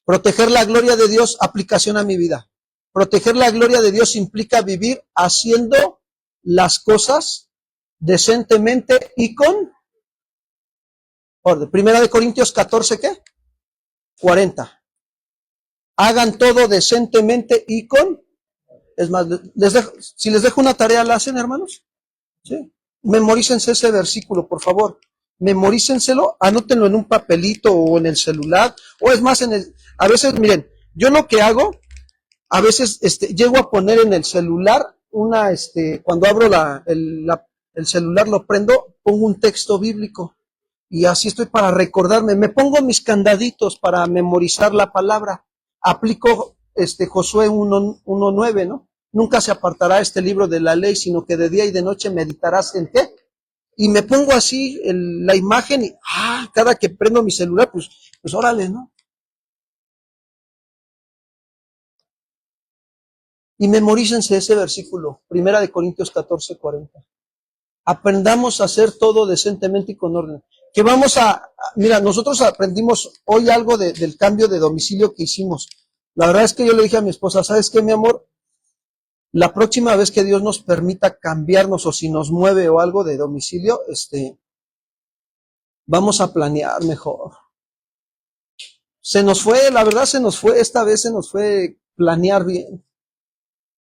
B: Proteger la gloria de Dios, aplicación a mi vida. Proteger la gloria de Dios implica vivir haciendo las cosas decentemente y con orden. Primera de Corintios 14, ¿qué? 40. Hagan todo decentemente y con... Es más, si les dejo una tarea, ¿la hacen, hermanos? ¿Sí? Memorícense ese versículo, por favor. Memorícenselo, anótenlo en un papelito o en el celular, o es más, a veces, miren, yo lo que hago, a veces llego a poner en el celular cuando abro el celular, lo prendo, pongo un texto bíblico, y así estoy para recordarme, me pongo mis candaditos para memorizar la palabra, aplico Josué 1:9, ¿no? Nunca se apartará este libro de la ley, sino que de día y de noche meditarás en qué. Y me pongo así la imagen y cada que prendo mi celular, pues órale, ¿no? Y memorícense ese versículo, 1 Corintios 14:40. Aprendamos a hacer todo decentemente y con orden. Que vamos mira, nosotros aprendimos hoy algo del cambio de domicilio que hicimos. La verdad es que yo le dije a mi esposa, ¿sabes qué, mi amor? La próxima vez que Dios nos permita cambiarnos o si nos mueve o algo de domicilio, vamos a planear mejor. Se nos fue, la verdad esta vez se nos fue planear bien.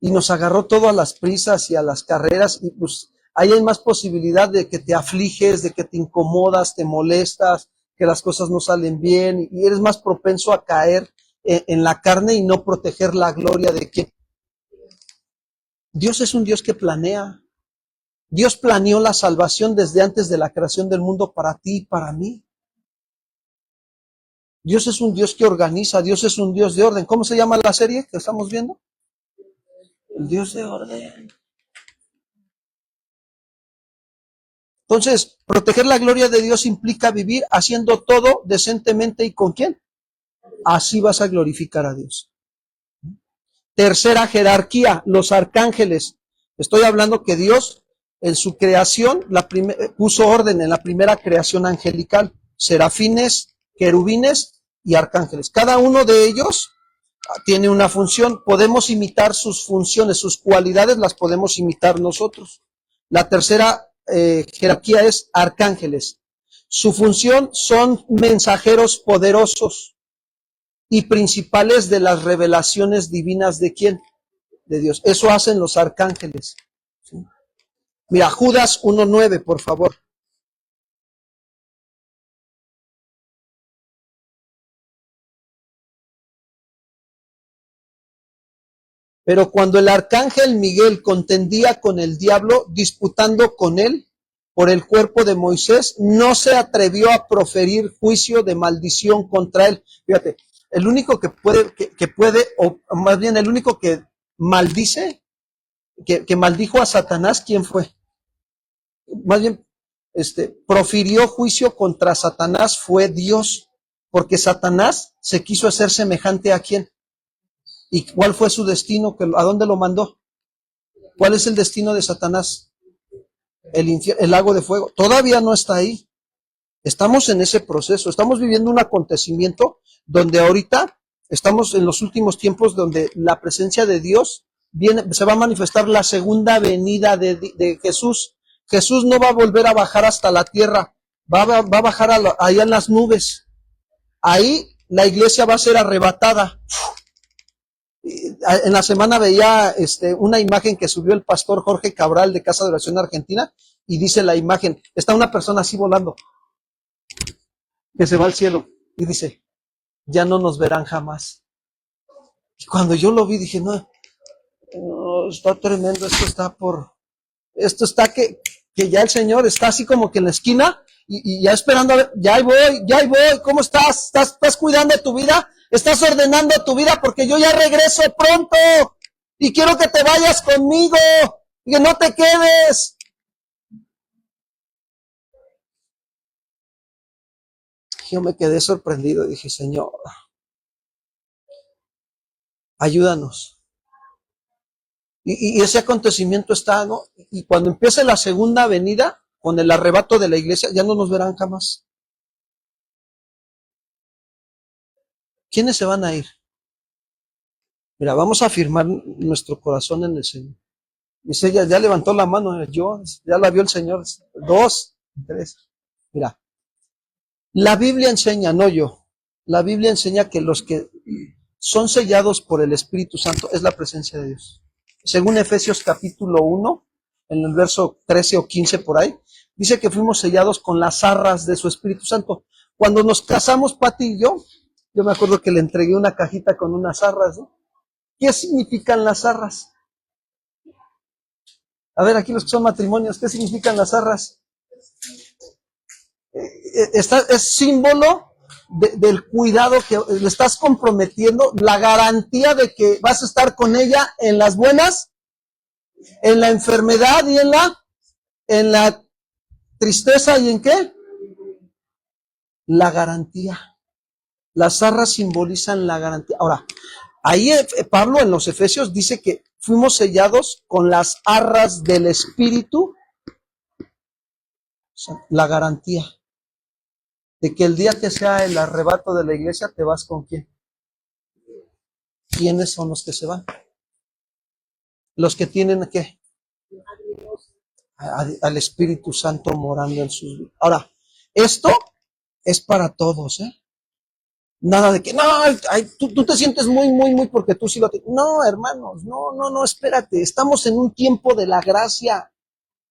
B: Y nos agarró todo a las prisas y a las carreras y pues ahí hay más posibilidad de que te afliges, de que te incomodas, te molestas, que las cosas no salen bien y eres más propenso a caer en la carne y no proteger la gloria de que Dios es un Dios que planea. Dios planeó la salvación desde antes de la creación del mundo para ti y para mí. Dios es un Dios que organiza, Dios es un Dios de orden. ¿Cómo se llama la serie que estamos viendo? El Dios de orden. Entonces, proteger la gloria de Dios implica vivir haciendo todo decentemente y ¿con quién? Así vas a glorificar a Dios. Tercera jerarquía, los arcángeles. Estoy hablando que Dios en su creación puso orden en la primera creación angelical, serafines, querubines y arcángeles. Cada uno de ellos tiene una función, podemos imitar sus funciones, sus cualidades las podemos imitar nosotros. La tercera jerarquía es arcángeles. Su función son mensajeros poderosos y principales de las revelaciones divinas de ¿quién? De Dios. Eso hacen los arcángeles. ¿Sí? Mira, Judas 1:9, por favor. Pero cuando el arcángel Miguel contendía con el diablo, disputando con él por el cuerpo de Moisés, no se atrevió a proferir juicio de maldición contra él. Fíjate, el único que puede, o más bien el único que maldice, que maldijo a Satanás, ¿quién fue? Más bien, profirió juicio contra Satanás fue Dios, porque Satanás se quiso hacer semejante a quién. ¿Y cuál fue su destino? ¿A dónde lo mandó? ¿Cuál es el destino de Satanás? El lago de fuego. Todavía no está ahí. Estamos en ese proceso. Estamos viviendo un acontecimiento donde ahorita estamos en los últimos tiempos donde la presencia de Dios se va a manifestar la segunda venida de Jesús. Jesús no va a volver a bajar hasta la tierra. Va a bajar allá en las nubes. Ahí la iglesia va a ser arrebatada. En la semana veía una imagen que subió el pastor Jorge Cabral de Casa de Oración Argentina y dice la imagen, está una persona así volando, que se va al cielo y dice, ya no nos verán jamás. Y cuando yo lo vi dije, no, está tremendo, esto está que ya el Señor está así como que en la esquina y ya esperando a ver, ya ahí voy, ¿cómo estás? ¿Estás cuidando de tu vida? ¿Estás ordenando tu vida? Porque yo ya regreso pronto y quiero que te vayas conmigo y que no te quedes. Yo me quedé sorprendido y dije, Señor, ayúdanos. Y ese acontecimiento está, ¿no? Y cuando empiece la segunda venida, con el arrebato de la iglesia, ya no nos verán jamás. ¿Quiénes se van a ir? Mira, vamos a afirmar nuestro corazón en el Señor. Dice ella, ya levantó la mano, yo, ya la vio el Señor. 2, 3. Mira, la Biblia enseña, no yo, la Biblia enseña que los que son sellados por el Espíritu Santo es la presencia de Dios. Según Efesios capítulo 1, en el verso 13 o 15 por ahí, dice que fuimos sellados con las arras de su Espíritu Santo. Cuando nos casamos, Pati y yo me acuerdo que le entregué una cajita con unas arras, ¿no? ¿Qué significan las arras? A ver, aquí los que son matrimonios, ¿qué significan las arras? Es símbolo del cuidado que le estás comprometiendo, la garantía de que vas a estar con ella en las buenas, en la enfermedad y en la tristeza y en qué? La garantía. Las arras simbolizan la garantía. Ahora, ahí Pablo en los Efesios dice que fuimos sellados con las arras del Espíritu, o sea, la garantía de que el día que sea el arrebato de la iglesia, ¿te vas con quién? ¿Quiénes son los que se van? Los que tienen ¿qué? Al Espíritu Santo morando en sus vidas. Ahora, esto es para todos, ¿eh? Nada de que, no, tú te sientes muy, porque tú sí lo tienes. No, hermanos, no, espérate. Estamos en un tiempo de la gracia,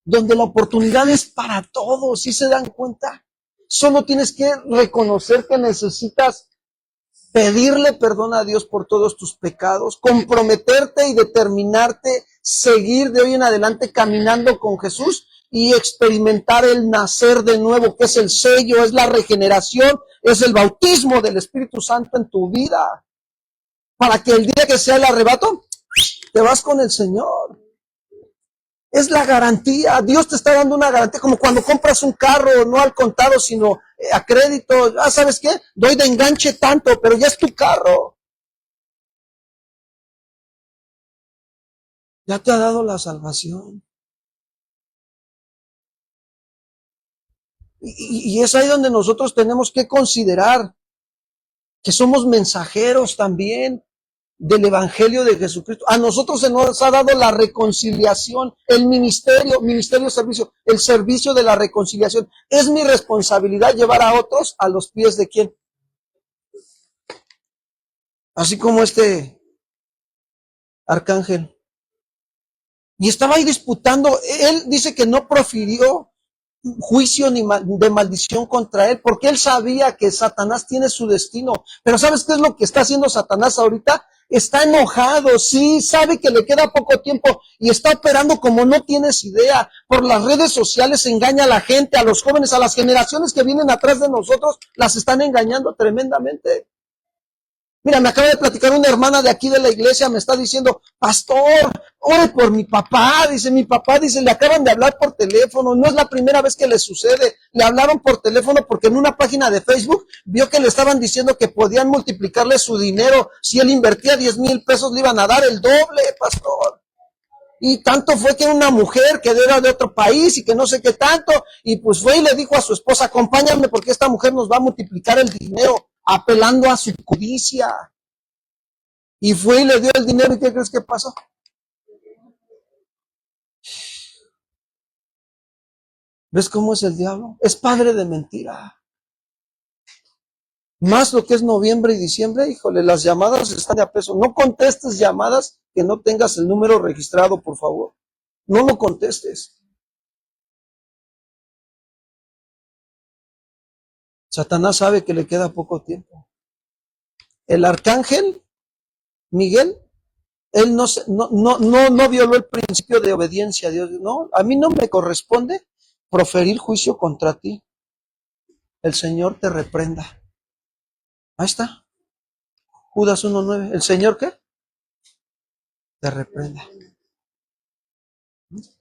B: donde la oportunidad es para todos, ¿sí se dan cuenta? Solo tienes que reconocer que necesitas pedirle perdón a Dios por todos tus pecados, comprometerte y determinarte, seguir de hoy en adelante caminando con Jesús y experimentar el nacer de nuevo, que es el sello, es la regeneración, es el bautismo del Espíritu Santo en tu vida, para que el día que sea el arrebato, te vas con el Señor. Es la garantía. Dios te está dando una garantía, como cuando compras un carro, no al contado, sino a crédito. Ah, ¿sabes qué? Doy de enganche tanto, pero ya es tu carro. Ya te ha dado la salvación. Y es ahí donde nosotros tenemos que considerar que somos mensajeros también del Evangelio de Jesucristo. A nosotros se nos ha dado la reconciliación, el ministerio, servicio, el servicio de la reconciliación. Es mi responsabilidad llevar a otros a los pies de ¿quién? Así como este arcángel. Y estaba ahí disputando. Él dice que no profirió juicio ni de maldición contra él, porque él sabía que Satanás tiene su destino. Pero ¿sabes qué es lo que está haciendo Satanás ahorita? Está enojado, sí, sabe que le queda poco tiempo y está operando como no tienes idea. Por las redes sociales engaña a la gente, a los jóvenes, a las generaciones que vienen atrás de nosotros, las están engañando tremendamente. Mira, me acaba de platicar una hermana de aquí de la iglesia, me está diciendo, pastor, ore por mi papá, dice, le acaban de hablar por teléfono, no es la primera vez que le sucede, le hablaron por teléfono porque en una página de Facebook vio que le estaban diciendo que podían multiplicarle su dinero, si él invertía 10,000 pesos le iban a dar el doble, pastor. Y tanto fue que era una mujer que era de otro país y que no sé qué tanto, y pues fue y le dijo a su esposa, acompáñame porque esta mujer nos va a multiplicar el dinero, apelando a su codicia. Y fue y le dio el dinero, ¿y qué crees que pasó? ¿Ves cómo es el diablo? Es padre de mentira. Más lo que es noviembre y diciembre, híjole, las llamadas están de a peso. No contestes llamadas que no tengas el número registrado, por favor. No lo contestes. Satanás sabe que le queda poco tiempo. El arcángel Miguel, él no violó el principio de obediencia a Dios. No, a mí no me corresponde proferir juicio contra ti. El Señor te reprenda. Ahí está. Judas 1:9. ¿El Señor qué? Te reprenda.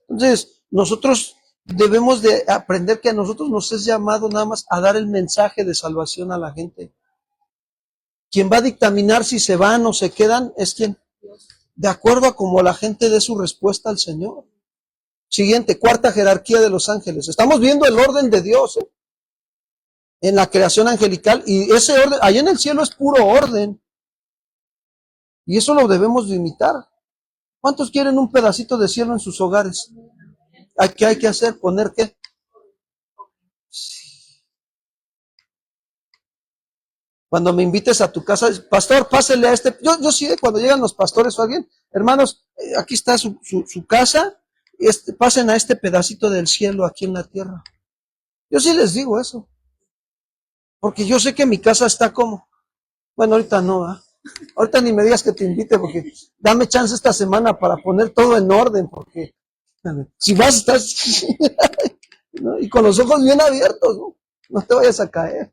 B: Entonces, nosotros debemos de aprender que a nosotros nos es llamado nada más a dar el mensaje de salvación a la gente. Quien va a dictaminar si se van o se quedan es quien, de acuerdo a cómo la gente dé su respuesta al Señor. Siguiente, cuarta jerarquía de los ángeles. Estamos viendo el orden de Dios en la creación angelical, y ese orden, allá en el cielo es puro orden. Y eso lo debemos de imitar. ¿Cuántos quieren un pedacito de cielo en sus hogares? ¿Qué hay que hacer? ¿Poner qué? Cuando me invites a tu casa, pastor, pásele a este. Yo sí, cuando llegan los pastores o alguien, hermanos, aquí está su casa, pasen a este pedacito del cielo aquí en la tierra. Yo sí les digo eso. Porque yo sé que mi casa está como. Bueno, ahorita no, ¿eh? Ahorita ni me digas que te invite, porque dame chance esta semana para poner todo en orden, porque si vas a estar ¿no? Y con los ojos bien abiertos, ¿no? No te vayas a caer.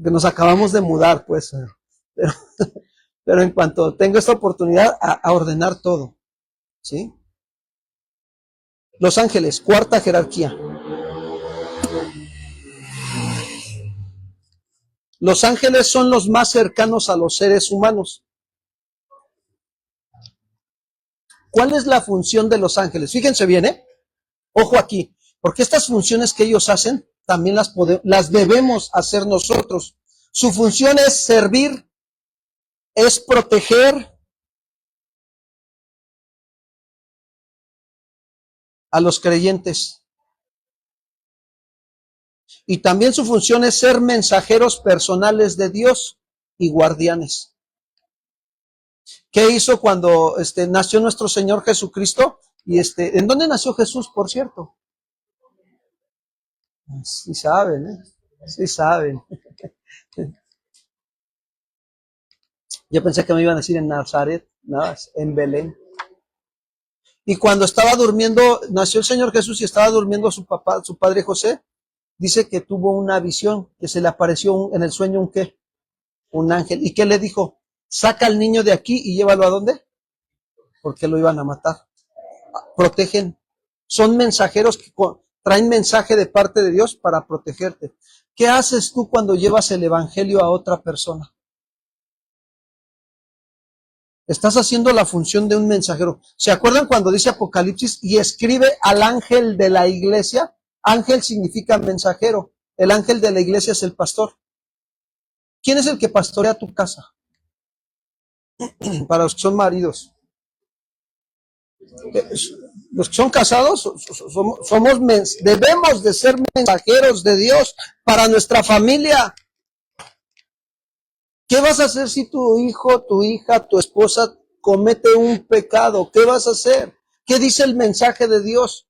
B: Que nos acabamos de mudar, pues. Pero en cuanto tenga esta oportunidad, a ordenar todo, ¿sí? Los ángeles, cuarta jerarquía. Los ángeles son los más cercanos a los seres humanos. ¿Cuál es la función de los ángeles? Fíjense bien, ojo aquí, porque estas funciones que ellos hacen, también las debemos hacer nosotros. Su función es servir, es proteger a los creyentes. Y también su función es ser mensajeros personales de Dios y guardianes. ¿Qué hizo cuando nació nuestro Señor Jesucristo? Y ¿en dónde nació Jesús, por cierto? Sí saben, sí saben. Yo pensé que me iban a decir en Nazaret, nada, en Belén. Y cuando estaba durmiendo, nació el Señor Jesús y estaba durmiendo su papá, su padre José, dice que tuvo una visión, que se le apareció en el sueño un ¿qué? Un ángel. ¿Y qué le dijo? Saca al niño de aquí y llévalo ¿a dónde? Porque lo iban a matar. Protegen. Son mensajeros que traen mensaje de parte de Dios para protegerte. ¿Qué haces tú cuando llevas el evangelio a otra persona? Estás haciendo la función de un mensajero. ¿Se acuerdan cuando dice Apocalipsis y escribe al ángel de la iglesia? Ángel significa mensajero. El ángel de la iglesia es el pastor. ¿Quién es el que pastorea tu casa? Para los que son maridos. Los que son casados debemos de ser mensajeros de Dios para nuestra familia. ¿Qué vas a hacer si tu hijo, tu hija, tu esposa comete un pecado? ¿Qué vas a hacer? ¿Qué dice el mensaje de Dios?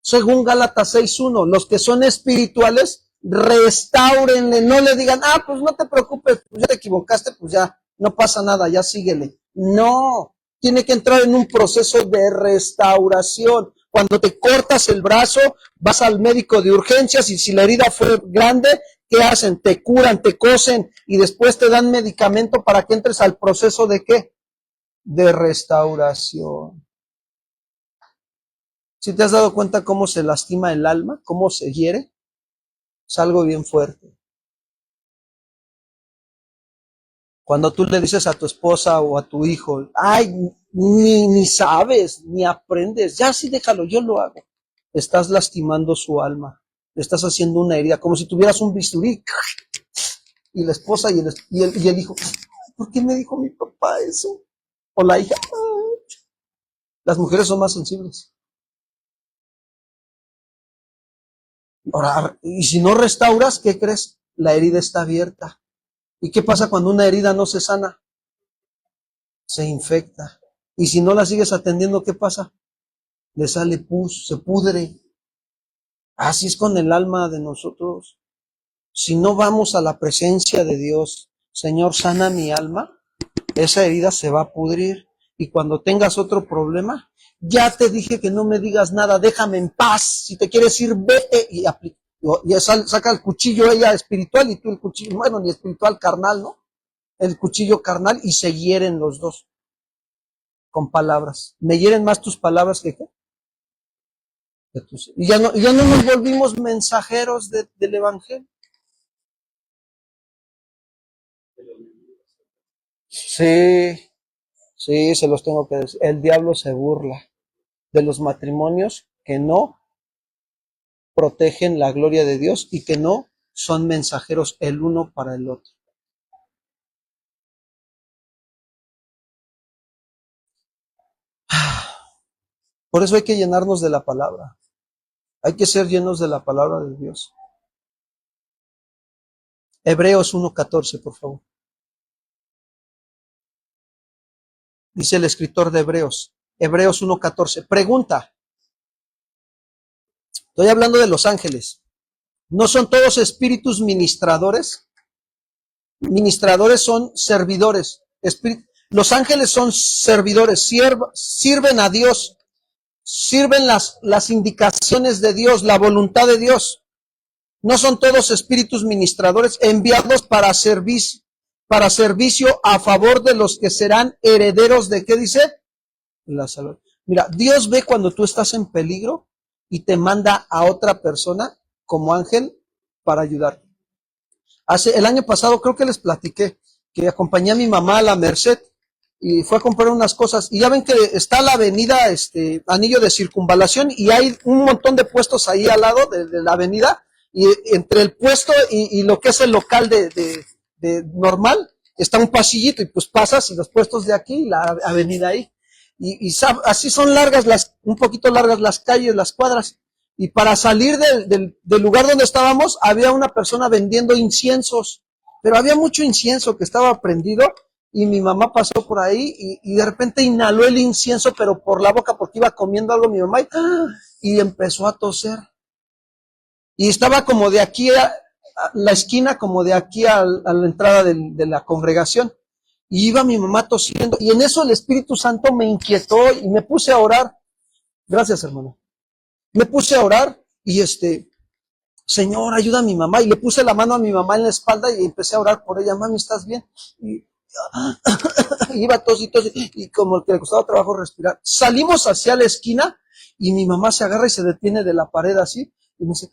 B: Según Gálatas 6:1, los que son espirituales, restáurenle, no le digan, pues no te preocupes, pues ya te equivocaste, pues ya, no pasa nada, ya síguele. No, tiene que entrar en un proceso de restauración. Cuando te cortas el brazo, vas al médico de urgencias y si la herida fue grande, ¿qué hacen? Te curan, te cosen y después te dan medicamento para que entres al proceso de ¿qué? De restauración. ¿Sí te has dado cuenta cómo se lastima el alma? ¿Cómo se hiere? Es algo bien fuerte. Cuando tú le dices a tu esposa o a tu hijo, ni sabes, ni aprendes, ya sí déjalo, yo lo hago. Estás lastimando su alma, le estás haciendo una herida, como si tuvieras un bisturí. Y la esposa y el hijo, ¿por qué me dijo mi papá eso? O la hija, las mujeres son más sensibles. Ahora, y si no restauras, ¿qué crees? La herida está abierta. ¿Y qué pasa cuando una herida no se sana? Se infecta. Y si no la sigues atendiendo, ¿qué pasa? Le sale pus, se pudre. Así es con el alma de nosotros. Si no vamos a la presencia de Dios, Señor, sana mi alma, esa herida se va a pudrir. Y cuando tengas otro problema, ya te dije que no me digas nada, déjame en paz. Si te quieres ir, vete y aplica. Y saca el cuchillo ella espiritual y tú el cuchillo, bueno, ni espiritual, carnal, ¿no? El cuchillo carnal y se hieren los dos con palabras. Me hieren más tus palabras que qué. Y ya no nos volvimos mensajeros del evangelio. Sí, se los tengo que decir. El diablo se burla de los matrimonios que no protegen la gloria de Dios y que no son mensajeros el uno para el otro. Por eso hay que llenarnos de la palabra. Hay que ser llenos de la palabra de Dios. Hebreos 1:14, por favor. Dice el escritor de Hebreos 1:14. Pregunta. Estoy hablando de los ángeles. ¿No son todos espíritus ministradores? Ministradores son servidores. Los ángeles son servidores, sirven a Dios, sirven las indicaciones de Dios, la voluntad de Dios. No son todos espíritus ministradores enviados para servicio a favor de los que serán herederos de, ¿qué dice? La salud. Mira, Dios ve cuando tú estás en peligro y te manda a otra persona como ángel para ayudarte. El año pasado creo que les platiqué que acompañé a mi mamá a la Merced y fue a comprar unas cosas. Y ya ven que está la avenida, Anillo de Circunvalación, y hay un montón de puestos ahí al lado de la avenida, y entre el puesto y lo que es el local de normal, está un pasillito, y pues pasas, y los puestos de aquí, y la avenida ahí. Así son largas un poquito largas las calles, las cuadras. Y para salir del lugar donde estábamos, había una persona vendiendo inciensos, pero había mucho incienso que estaba prendido, y mi mamá pasó por ahí y de repente inhaló el incienso, pero por la boca, porque iba comiendo algo mi mamá, y empezó a toser. Y estaba como de aquí a la esquina, como de aquí a la entrada de la congregación. Y iba mi mamá tosiendo, y en eso el Espíritu Santo me inquietó y me puse a orar. Gracias, hermano. Me puse a orar y Señor, ayuda a mi mamá. Y le puse la mano a mi mamá en la espalda y empecé a orar por ella. Mami, ¿estás bien? Y iba tos y como que le costaba trabajo respirar. Salimos hacia la esquina y mi mamá se agarra y se detiene de la pared así y me dice,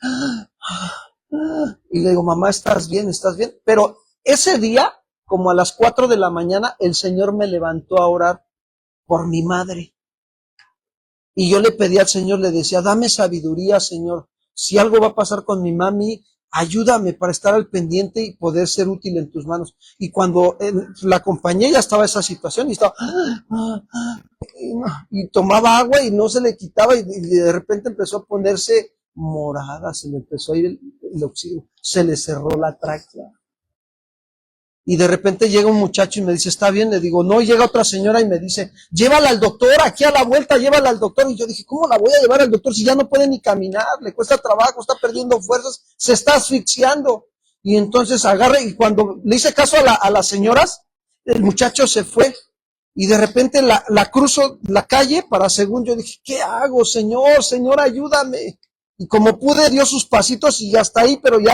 B: y le digo, mamá, ¿estás bien? ¿Estás bien? Pero ese día, como a las 4 de la mañana, el Señor me levantó a orar por mi madre. Y yo le pedí al Señor, le decía, dame sabiduría, Señor. Si algo va a pasar con mi mami, ayúdame para estar al pendiente y poder ser útil en tus manos. Y cuando la acompañé, ya estaba esa situación y estaba, y tomaba agua y no se le quitaba y de repente empezó a ponerse morada, se le empezó a ir el oxígeno, se le cerró la tráquea. Y de repente llega un muchacho y me dice, ¿está bien? Le digo, no. Y llega otra señora y me dice, llévala al doctor, aquí a la vuelta, llévala al doctor. Y yo dije, ¿cómo la voy a llevar al doctor si ya no puede ni caminar? Le cuesta trabajo, está perdiendo fuerzas, se está asfixiando. Y entonces agarre, y cuando le hice caso a las señoras, el muchacho se fue. Y de repente la cruzo la calle para según yo dije, ¿qué hago, Señor, ayúdame? Y como pude, dio sus pasitos y ya está ahí, pero ya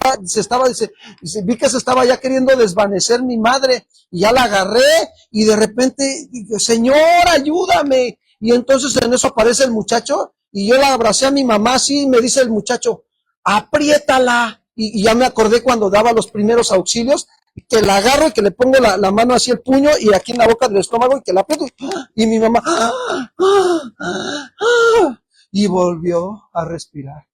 B: vi que se estaba ya queriendo desvanecer mi madre, y ya la agarré, y de repente dije, Señor, ayúdame. Y entonces en eso aparece el muchacho, y yo la abracé a mi mamá así, y me dice el muchacho, apriétala. Y ya me acordé cuando daba los primeros auxilios, que la agarro y que le pongo la mano así el puño, y aquí en la boca del estómago, y que la aprieto, y mi mamá, y volvió a respirar.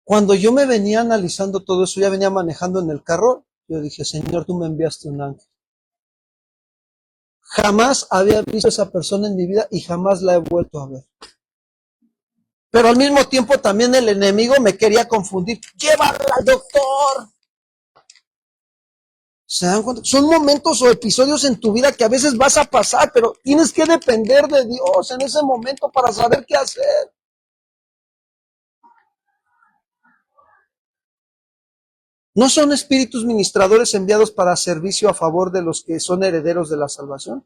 B: Cuando yo me venía analizando todo eso, ya venía manejando en el carro, yo dije, Señor, tú me enviaste un ángel. Jamás había visto a esa persona en mi vida y jamás la he vuelto a ver. Pero al mismo tiempo también el enemigo me quería confundir. ¡Llévala al doctor! ¿Se dan cuenta? Son momentos o episodios en tu vida que a veces vas a pasar, pero tienes que depender de Dios en ese momento para saber qué hacer. ¿No son espíritus ministradores enviados para servicio a favor de los que son herederos de la salvación?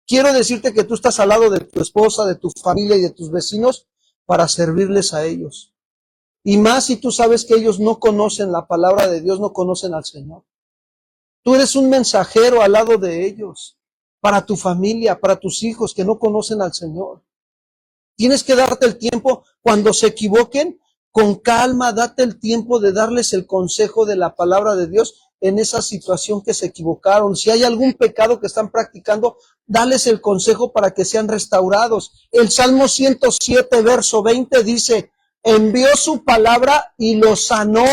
B: Quiero decirte que tú estás al lado de tu esposa, de tu familia y de tus vecinos para servirles a ellos. Y más si tú sabes que ellos no conocen la palabra de Dios, no conocen al Señor. Tú eres un mensajero al lado de ellos, para tu familia, para tus hijos que no conocen al Señor. Tienes que darte el tiempo cuando se equivoquen. Con calma, date el tiempo de darles el consejo de la palabra de Dios en esa situación que se equivocaron. Si hay algún pecado que están practicando, dales el consejo para que sean restaurados. El Salmo 107, verso 20 dice, envió su palabra y los sanó.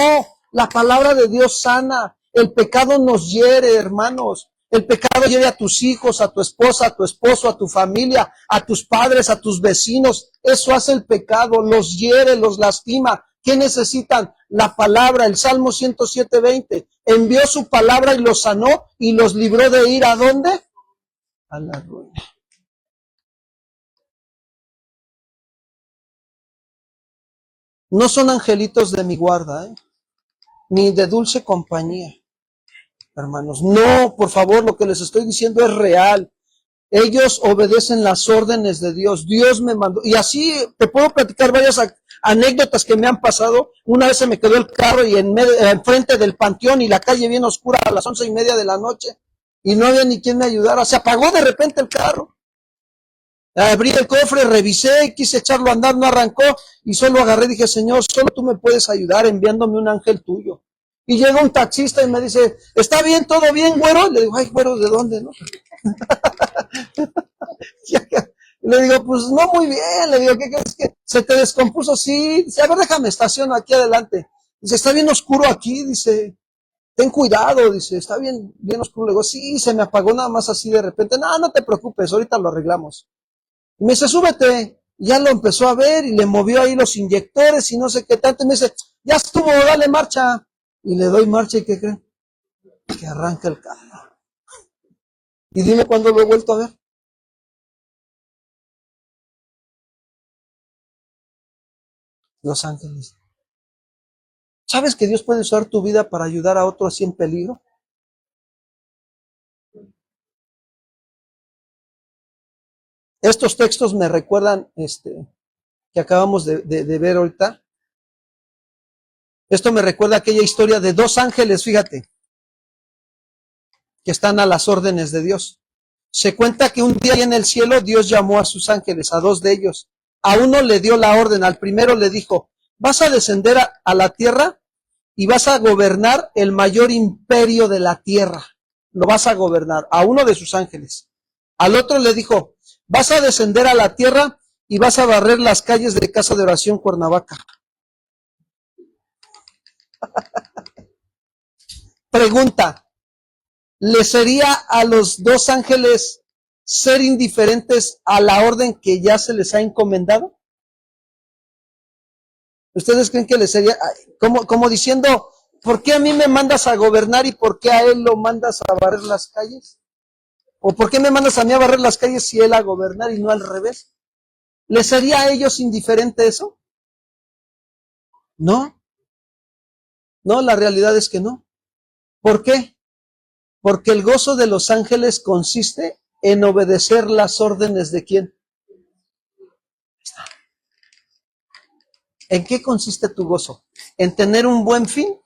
B: La palabra de Dios sana. El pecado nos hiere, hermanos. El pecado hiere a tus hijos, a tu esposa, a tu esposo, a tu familia, a tus padres, a tus vecinos. Eso hace el pecado, los hiere, los lastima. ¿Qué necesitan? La palabra, el Salmo 107, 20. Envió su palabra y los sanó y los libró de ir ¿a dónde? A la ruina. No son angelitos de mi guarda, ni de dulce compañía. Hermanos, no, por favor, lo que les estoy diciendo es real. Ellos obedecen las órdenes de Dios. Dios me mandó. Y así te puedo platicar varias anécdotas que me han pasado. Una vez se me quedó el carro y enfrente del panteón y la calle bien oscura a las 11:30 de la noche. Y no había ni quien me ayudara. Se apagó de repente el carro. Abrí el cofre, revisé, quise echarlo a andar, no arrancó. Y solo agarré y dije, Señor, solo tú me puedes ayudar enviándome un ángel tuyo. Y llega un taxista y me dice, ¿está bien, todo bien, güero? Y le digo, ay, güero, ¿de dónde, no? Y le digo, pues no muy bien. Le digo, ¿qué crees que se te descompuso? Sí. Dice, a ver, déjame estaciono aquí adelante. Dice, está bien oscuro aquí. Dice, ten cuidado. Dice, está bien, bien oscuro. Le digo, sí, se me apagó nada más así de repente. No, no te preocupes, ahorita lo arreglamos. Y me dice, súbete. Y ya lo empezó a ver y le movió ahí los inyectores y no sé qué tanto. Y me dice, ya estuvo, dale marcha. Y le doy marcha y ¿qué creen? Que arranca el carro. Y dime cuándo lo he vuelto a ver. Los Ángeles. ¿Sabes que Dios puede usar tu vida para ayudar a otro así en peligro? Estos textos me recuerdan, que acabamos de ver ahorita. Esto me recuerda aquella historia de dos ángeles, fíjate, que están a las órdenes de Dios. Se cuenta que un día en el cielo Dios llamó a sus ángeles, a dos de ellos. A uno le dio la orden, al primero le dijo, vas a descender a la tierra y vas a gobernar el mayor imperio de la tierra. Lo vas a gobernar, a uno de sus ángeles. Al otro le dijo, vas a descender a la tierra y vas a barrer las calles de Casa de Oración Cuernavaca. Pregunta, ¿le sería a los dos ángeles ser indiferentes a la orden que ya se les ha encomendado? ¿Ustedes creen que les sería, como diciendo, ¿por qué a mí me mandas a gobernar y por qué a él lo mandas a barrer las calles? ¿O por qué me mandas a mí a barrer las calles si él a gobernar y no al revés? ¿Les sería a ellos indiferente eso? No, no, la realidad es que no. ¿Por qué? Porque el gozo de los ángeles consiste en obedecer las órdenes de quién. ¿En qué consiste tu gozo? ¿En tener un buen fin?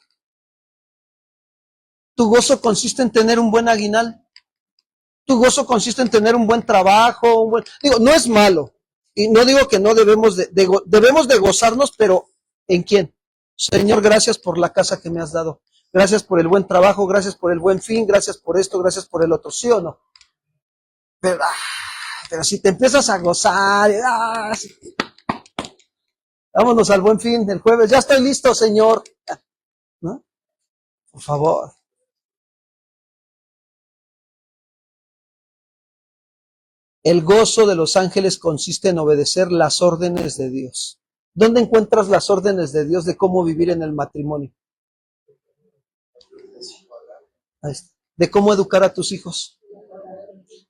B: ¿Tu gozo consiste en tener un buen aguinal? ¿Tu gozo consiste en tener un buen trabajo? Digo, no es malo. Y no digo que no debemos de gozarnos, pero ¿en quién? Señor, gracias por la casa que me has dado. Gracias por el buen trabajo, gracias por el buen fin, gracias por esto, gracias por el otro, ¿sí o no? Pero si te empiezas a gozar, vámonos al buen fin el jueves, ya estoy listo, Señor. ¿No? Por favor. El gozo de los ángeles consiste en obedecer las órdenes de Dios. ¿Dónde encuentras las órdenes de Dios de cómo vivir en el matrimonio? De cómo educar a tus hijos,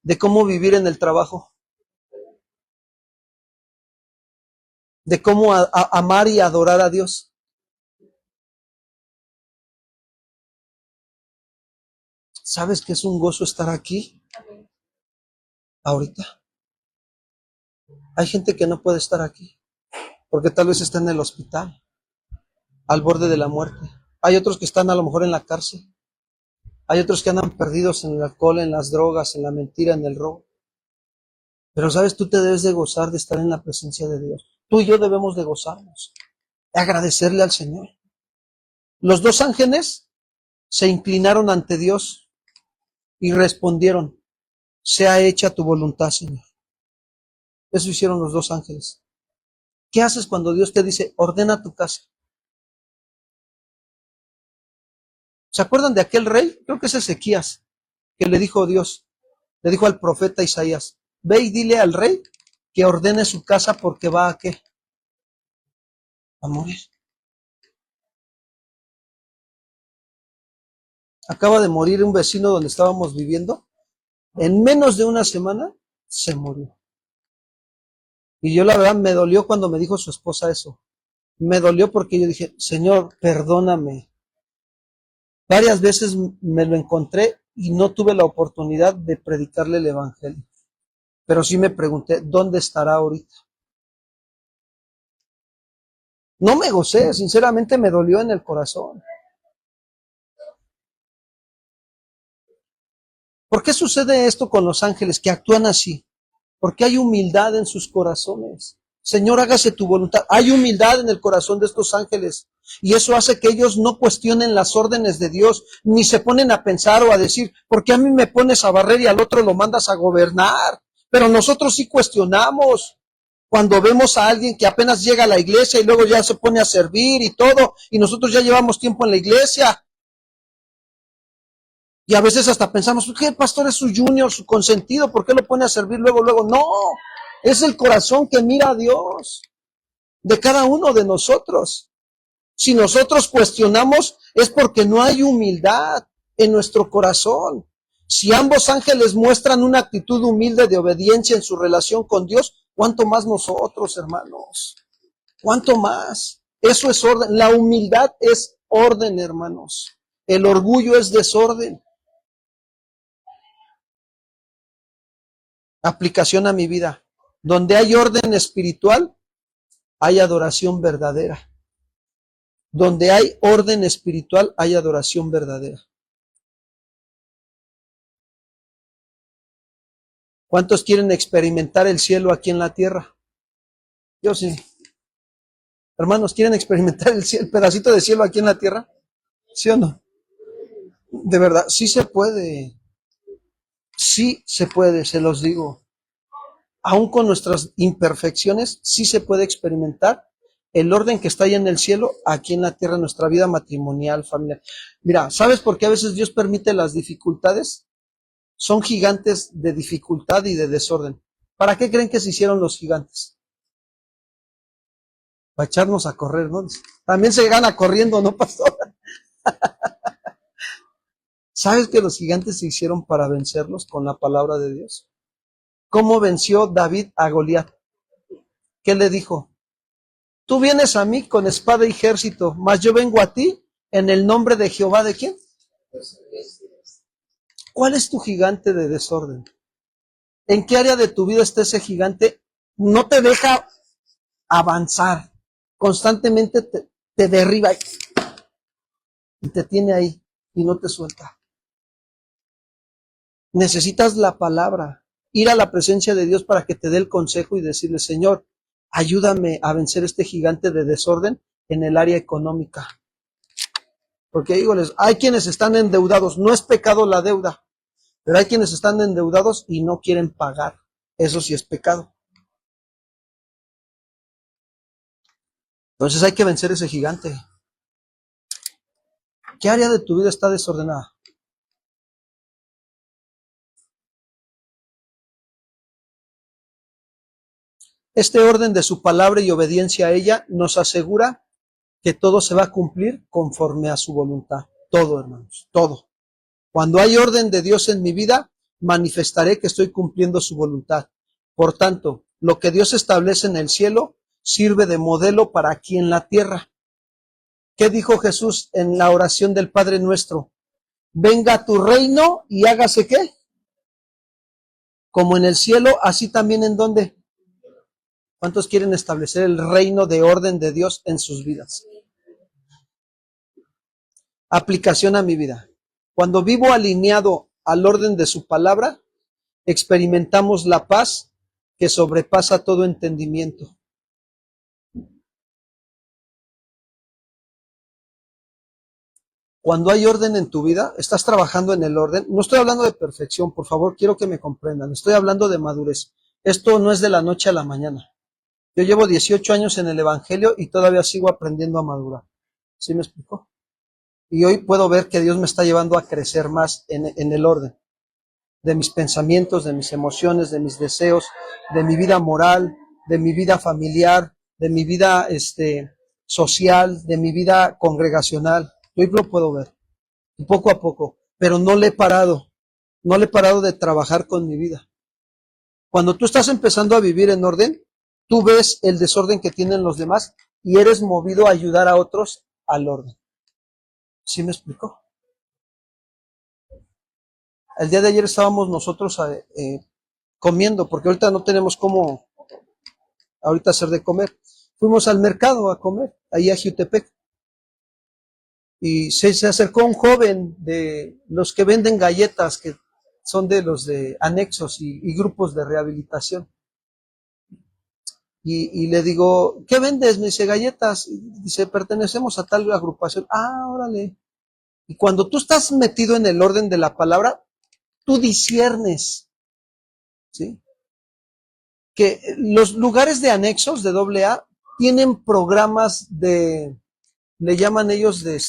B: de cómo vivir en el trabajo, de cómo amar y adorar a Dios. ¿Sabes que es un gozo estar aquí ahorita? Hay gente que no puede estar aquí porque tal vez está en el hospital, al borde de la muerte. Hay otros que están a lo mejor en la cárcel. Hay otros que andan perdidos en el alcohol, en las drogas, en la mentira, en el robo. Pero sabes, tú te debes de gozar de estar en la presencia de Dios. Tú y yo debemos de gozarnos, de agradecerle al Señor. Los dos ángeles se inclinaron ante Dios y respondieron, sea hecha tu voluntad, Señor. Eso hicieron los dos ángeles. ¿Qué haces cuando Dios te dice, ordena tu casa? ¿Se acuerdan de aquel rey? Creo que es Ezequías, que le dijo a Dios, le dijo al profeta Isaías, ve y dile al rey que ordene su casa porque va a ¿qué? A morir. Acaba de morir un vecino donde estábamos viviendo. En menos de una semana se murió. Y yo la verdad me dolió cuando me dijo su esposa eso. Me dolió porque yo dije, Señor, perdóname. Varias veces me lo encontré y no tuve la oportunidad de predicarle el evangelio. Pero sí me pregunté, ¿dónde estará ahorita? No me gocé, sinceramente me dolió en el corazón. ¿Por qué sucede esto con los ángeles que actúan así? Porque hay humildad en sus corazones. Señor, hágase tu voluntad. Hay humildad en el corazón de estos ángeles y eso hace que ellos no cuestionen las órdenes de Dios, ni se ponen a pensar o a decir, ¿por qué a mí me pones a barrer y al otro lo mandas a gobernar? Pero nosotros sí cuestionamos. Cuando vemos a alguien que apenas llega a la iglesia y luego ya se pone a servir y todo, y nosotros ya llevamos tiempo en la iglesia, y a veces hasta pensamos, ¿por qué el pastor es su junior, su consentido? ¿Por qué lo pone a servir luego, luego? No, es el corazón que mira a Dios de cada uno de nosotros. Si nosotros cuestionamos es porque no hay humildad en nuestro corazón. Si ambos ángeles muestran una actitud humilde de obediencia en su relación con Dios, ¿cuánto más nosotros, hermanos? ¿Cuánto más? Eso es orden. La humildad es orden, hermanos. El orgullo es desorden. Aplicación a mi vida. Donde hay orden espiritual, hay adoración verdadera. Donde hay orden espiritual, hay adoración verdadera. ¿Cuántos quieren experimentar el cielo aquí en la tierra? Yo sí. Hermanos, ¿quieren experimentar el pedacito de cielo aquí en la tierra? ¿Sí o no? De verdad, sí se puede. Sí se puede, se los digo. Aún con nuestras imperfecciones, sí se puede experimentar el orden que está ahí en el cielo, aquí en la tierra, en nuestra vida matrimonial, familiar. Mira, ¿sabes por qué a veces Dios permite las dificultades? Son gigantes de dificultad y de desorden. ¿Para qué creen que se hicieron los gigantes? Para echarnos a correr, ¿no? También se gana corriendo, ¿no, pastor? ¿Sabes que los gigantes se hicieron para vencerlos con la palabra de Dios? ¿Cómo venció David a Goliat? ¿Qué le dijo? Tú vienes a mí con espada y ejército, mas yo vengo a ti en el nombre de Jehová. ¿De quién? ¿Cuál es tu gigante de desorden? ¿En qué área de tu vida está ese gigante? No te deja avanzar. Constantemente te derriba y te tiene ahí y no te suelta. Necesitas la palabra, ir a la presencia de Dios para que te dé el consejo y decirle, Señor, ayúdame a vencer este gigante de desorden en el área económica. Porque dígoles, hay quienes están endeudados, no es pecado la deuda, pero hay quienes están endeudados y no quieren pagar. Eso sí es pecado. Entonces hay que vencer ese gigante. ¿Qué área de tu vida está desordenada? Este orden de su palabra y obediencia a ella nos asegura que todo se va a cumplir conforme a su voluntad. Todo, hermanos, todo. Cuando hay orden de Dios en mi vida, manifestaré que estoy cumpliendo su voluntad. Por tanto, lo que Dios establece en el cielo sirve de modelo para aquí en la tierra. ¿Qué dijo Jesús en la oración del Padre Nuestro? Venga tu reino y hágase ¿qué? Como en el cielo, así también en ¿dónde? ¿Cuántos quieren establecer el reino de orden de Dios en sus vidas? Aplicación a mi vida. Cuando vivo alineado al orden de su palabra, experimentamos la paz que sobrepasa todo entendimiento. Cuando hay orden en tu vida, estás trabajando en el orden. No estoy hablando de perfección, por favor, quiero que me comprendan. Estoy hablando de madurez. Esto no es de la noche a la mañana. Yo llevo 18 años en el Evangelio y todavía sigo aprendiendo a madurar. ¿Sí me explicó? Y hoy puedo ver que Dios me está llevando a crecer más en el orden de mis pensamientos, de mis emociones, de mis deseos, de mi vida moral, de mi vida familiar, de mi vida social, de mi vida congregacional. Hoy lo puedo ver, y poco a poco, pero no le he parado de trabajar con mi vida. Cuando tú estás empezando a vivir en orden, tú ves el desorden que tienen los demás y eres movido a ayudar a otros al orden. ¿Sí me explicó? El día de ayer estábamos nosotros comiendo, porque ahorita no tenemos cómo ahorita hacer de comer. Fuimos al mercado a comer, ahí a Jutepec. Y se acercó un joven de los que venden galletas, que son de los de anexos y grupos de rehabilitación. y le digo, ¿qué vendes? Me dice, galletas. Y dice, pertenecemos a tal agrupación. Ah, órale. Y cuando tú estás metido en el orden de la palabra, tú disiernes, ¿sí? Que los lugares de anexos de AA tienen programas le llaman ellos de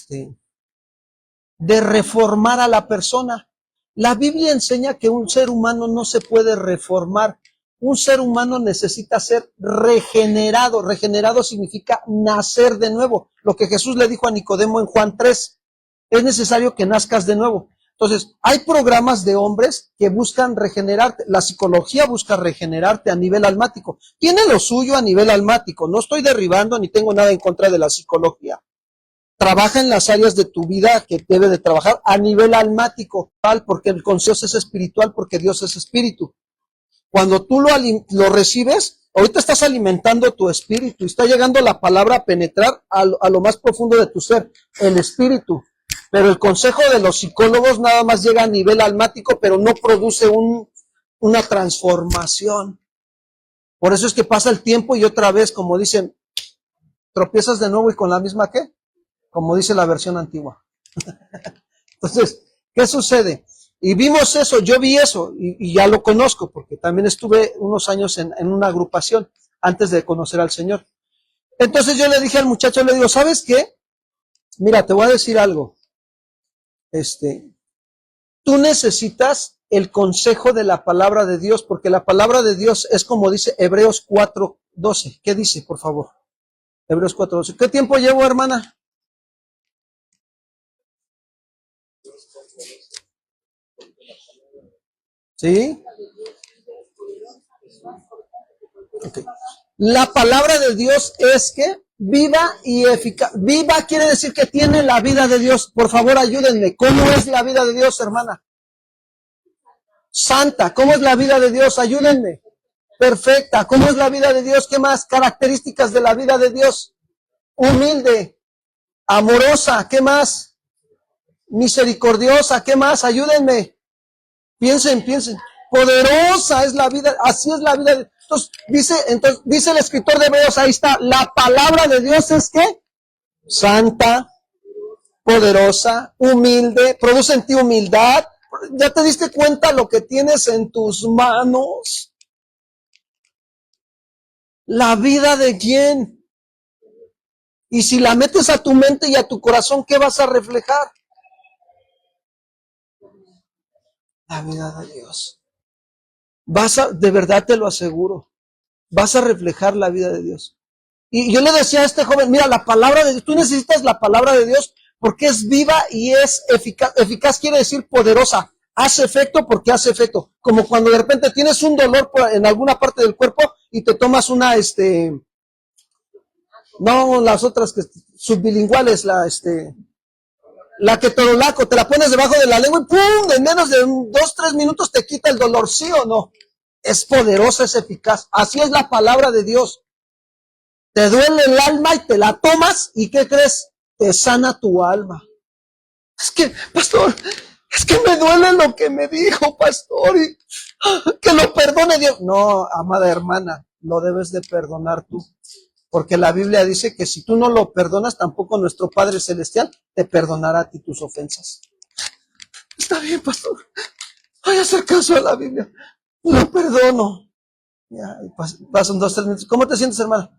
B: reformar a la persona. La Biblia enseña que un ser humano no se puede reformar. Un ser humano necesita ser regenerado. Regenerado significa nacer de nuevo. Lo que Jesús le dijo a Nicodemo en Juan 3. Es necesario que nazcas de nuevo. Entonces, hay programas de hombres que buscan regenerarte. La psicología busca regenerarte a nivel almático. Tiene lo suyo a nivel almático. No estoy derribando ni tengo nada en contra de la psicología. Trabaja en las áreas de tu vida que debe de trabajar a nivel almático, porque el consejo es espiritual, porque Dios es espíritu. Cuando tú lo recibes, ahorita estás alimentando tu espíritu y está llegando la palabra a penetrar a lo más profundo de tu ser, el espíritu. Pero el consejo de los psicólogos nada más llega a nivel almático, pero no produce una transformación. Por eso es que pasa el tiempo y otra vez, como dicen, tropiezas de nuevo y con la misma ¿qué? Como dice la versión antigua. Entonces, ¿qué sucede? Y vimos eso, yo vi eso y ya lo conozco porque también estuve unos años en una agrupación antes de conocer al Señor. Entonces yo le dije al muchacho, le digo, ¿sabes qué? Mira, te voy a decir algo. Tú necesitas el consejo de la palabra de Dios, porque la palabra de Dios es como dice Hebreos 4:12. ¿Qué dice, por favor? Hebreos 4:12. ¿Qué tiempo llevo, hermana? ¿Sí? Okay. La palabra de Dios es que viva y eficaz. Viva quiere decir que tiene la vida de Dios. Por favor, ayúdenme. ¿Cómo es la vida de Dios, hermana? Santa. ¿Cómo es la vida de Dios? Ayúdenme. Perfecta. ¿Cómo es la vida de Dios? ¿Qué más? Características de la vida de Dios. Humilde. Amorosa. ¿Qué más? Misericordiosa. ¿Qué más? Ayúdenme. Piensen. Poderosa es la vida. Así es la vida de Dios. Entonces dice el escritor de Hebreos, ahí está, la palabra de Dios es ¿qué? Santa, poderosa, humilde, produce en ti humildad. ¿Ya te diste cuenta lo que tienes en tus manos? ¿La vida de quién? Y si la metes a tu mente y a tu corazón, ¿qué vas a reflejar? La vida de Dios. De verdad te lo aseguro, vas a reflejar la vida de Dios. Y yo le decía a este joven, mira, la palabra de Dios, tú necesitas la palabra de Dios porque es viva y es eficaz. Eficaz quiere decir poderosa. Hace efecto porque hace efecto. Como cuando de repente tienes un dolor en alguna parte del cuerpo y te tomas no las otras que subbilinguales, la ketorolaco, te la pones debajo de la lengua y ¡pum! En menos de 2-3 minutos te quita el dolor, ¿sí o no? Es poderosa, es eficaz. Así es la palabra de Dios. Te duele el alma y te la tomas y ¿qué crees? Te sana tu alma. Es que, pastor, es que me duele lo que me dijo, pastor, y que lo perdone Dios. No, amada hermana, lo debes de perdonar tú. Porque la Biblia dice que si tú no lo perdonas, tampoco nuestro Padre Celestial te perdonará a ti tus ofensas. Está bien, pastor. Voy a hacer caso a la Biblia. Lo perdono. Ya, pasan 2-3 minutos. ¿Cómo te sientes, hermana?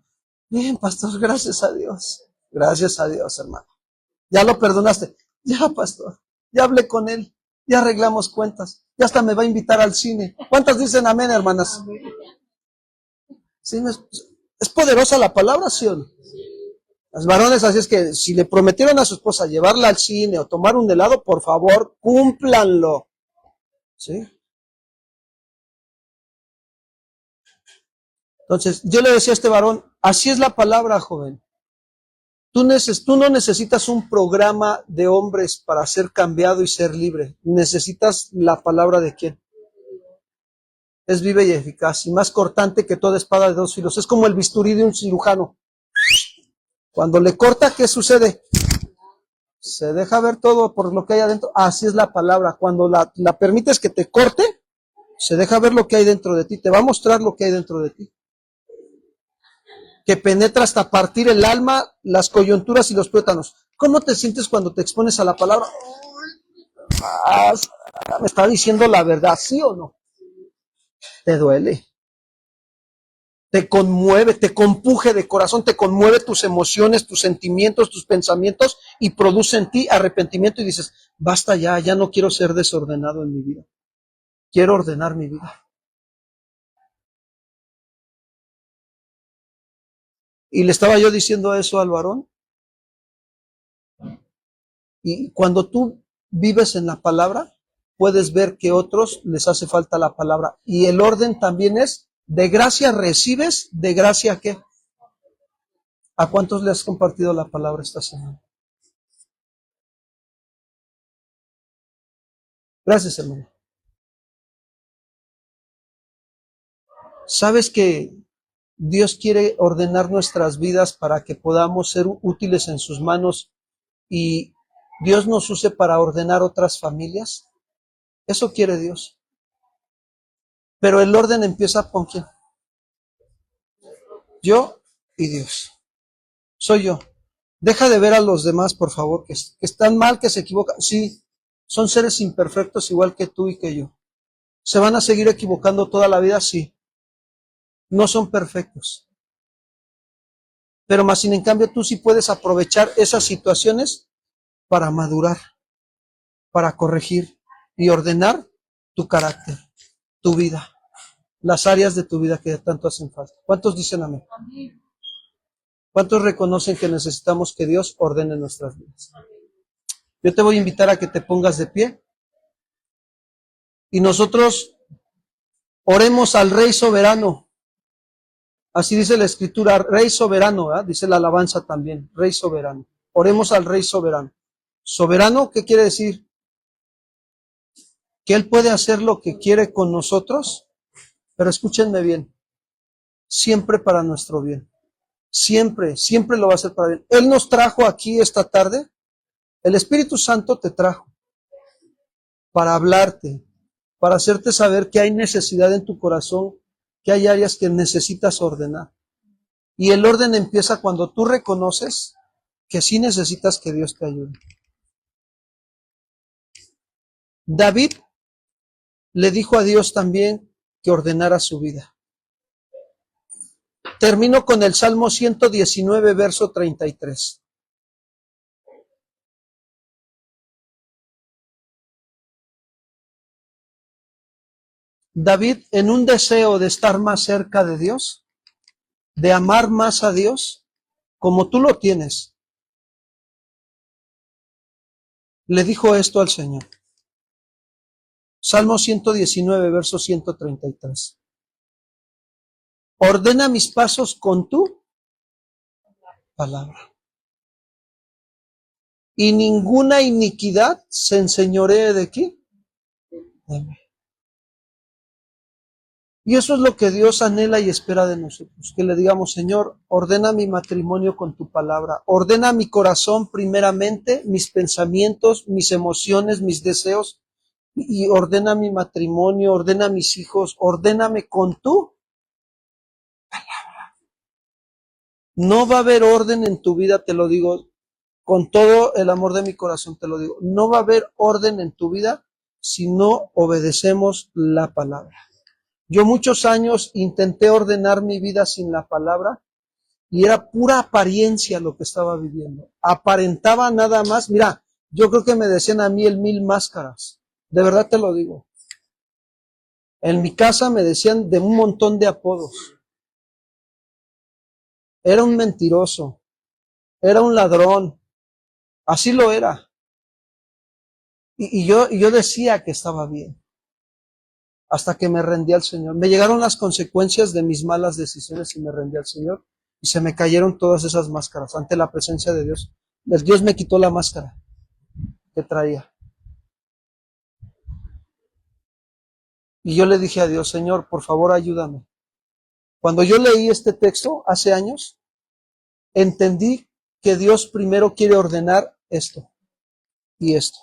B: Bien, pastor, gracias a Dios. Gracias a Dios, hermano. Ya lo perdonaste. Ya, pastor. Ya hablé con él. Ya arreglamos cuentas. Ya hasta me va a invitar al cine. ¿Cuántas dicen amén, hermanas? ¿Sí? ¿Es poderosa la palabra, sí o no? Los varones, así es que si le prometieron a su esposa llevarla al cine o tomar un helado, por favor, cúmplanlo. ¿Sí? Entonces, yo le decía a este varón, así es la palabra, joven. Tú no necesitas un programa de hombres para ser cambiado y ser libre. Necesitas la palabra de quién. Es viva y eficaz y más cortante que toda espada de 2 filos. Es como el bisturí de un cirujano. Cuando le corta, ¿qué sucede? Se deja ver todo por lo que hay adentro. Así es la palabra. Cuando la permites que te corte, se deja ver lo que hay dentro de ti. Te va a mostrar lo que hay dentro de ti. que penetra hasta partir el alma, las coyunturas y los tuétanos. ¿Cómo te sientes cuando te expones a la palabra? Ah, ¿me está diciendo la verdad, sí o no? Te duele, te conmueve, te compuje de corazón, te conmueve tus emociones, tus sentimientos, tus pensamientos y produce en ti arrepentimiento y dices, basta ya, ya no quiero ser desordenado en mi vida, quiero ordenar mi vida. Y le estaba yo diciendo eso al varón, y cuando tú vives en la palabra, puedes ver que a otros les hace falta la palabra. Y el orden también es, de gracia recibes, de gracia ¿qué? ¿A cuántos le has compartido la palabra esta semana? Gracias, hermano. ¿Sabes que Dios quiere ordenar nuestras vidas para que podamos ser útiles en sus manos y Dios nos use para ordenar otras familias? Eso quiere Dios. Pero el orden empieza con ¿quién? Yo y Dios. Soy yo. Deja de ver a los demás, por favor, que están mal, que se equivocan. Sí, son seres imperfectos igual que tú y que yo. ¿Se van a seguir equivocando toda la vida? Sí. No son perfectos. Pero más sin en cambio tú sí puedes aprovechar esas situaciones para madurar, para corregir y ordenar tu carácter, tu vida, las áreas de tu vida que tanto hacen falta. ¿Cuántos dicen amén? ¿Cuántos reconocen que necesitamos que Dios ordene nuestras vidas? Yo te voy a invitar a que te pongas de pie y nosotros oremos al Rey soberano. Así dice la Escritura, Rey soberano, ¿eh? Dice la alabanza también, Rey soberano. Oremos al Rey soberano. ¿Soberano qué quiere decir? Que Él puede hacer lo que quiere con nosotros, pero escúchenme bien, siempre para nuestro bien. Siempre, siempre lo va a hacer para bien. Él nos trajo aquí esta tarde, el Espíritu Santo te trajo para hablarte, para hacerte saber que hay necesidad en tu corazón, que hay áreas que necesitas ordenar. Y el orden empieza cuando tú reconoces que sí necesitas que Dios te ayude. David le dijo a Dios también que ordenara su vida. Termino con el Salmo 119, verso 33. David, en un deseo de estar más cerca de Dios, de amar más a Dios, como tú lo tienes, le dijo esto al Señor. Salmo 119, verso 133. Ordena mis pasos con tu palabra, y ninguna iniquidad se enseñoree de ti. De mí. Y eso es lo que Dios anhela y espera de nosotros, que le digamos, Señor, ordena mi matrimonio con tu palabra, ordena mi corazón primeramente, mis pensamientos, mis emociones, mis deseos, y ordena mi matrimonio, ordena mis hijos, ordéname con tu palabra. No va a haber orden en tu vida, te lo digo, con todo el amor de mi corazón te lo digo, no va a haber orden en tu vida si no obedecemos la palabra. Yo muchos años intenté ordenar mi vida sin la palabra y era pura apariencia lo que estaba viviendo. Aparentaba nada más. Mira, yo creo que me decían a mí el 1000 máscaras. De verdad te lo digo. En mi casa me decían de un montón de apodos. Era un mentiroso. Era un ladrón. Así lo era. Y yo decía que estaba bien. Hasta que me rendí al Señor. Me llegaron las consecuencias de mis malas decisiones y me rendí al Señor. Y se me cayeron todas esas máscaras ante la presencia de Dios. Dios me quitó la máscara que traía. Y yo le dije a Dios, Señor, por favor ayúdame. Cuando yo leí este texto hace años, entendí que Dios primero quiere ordenar esto y esto.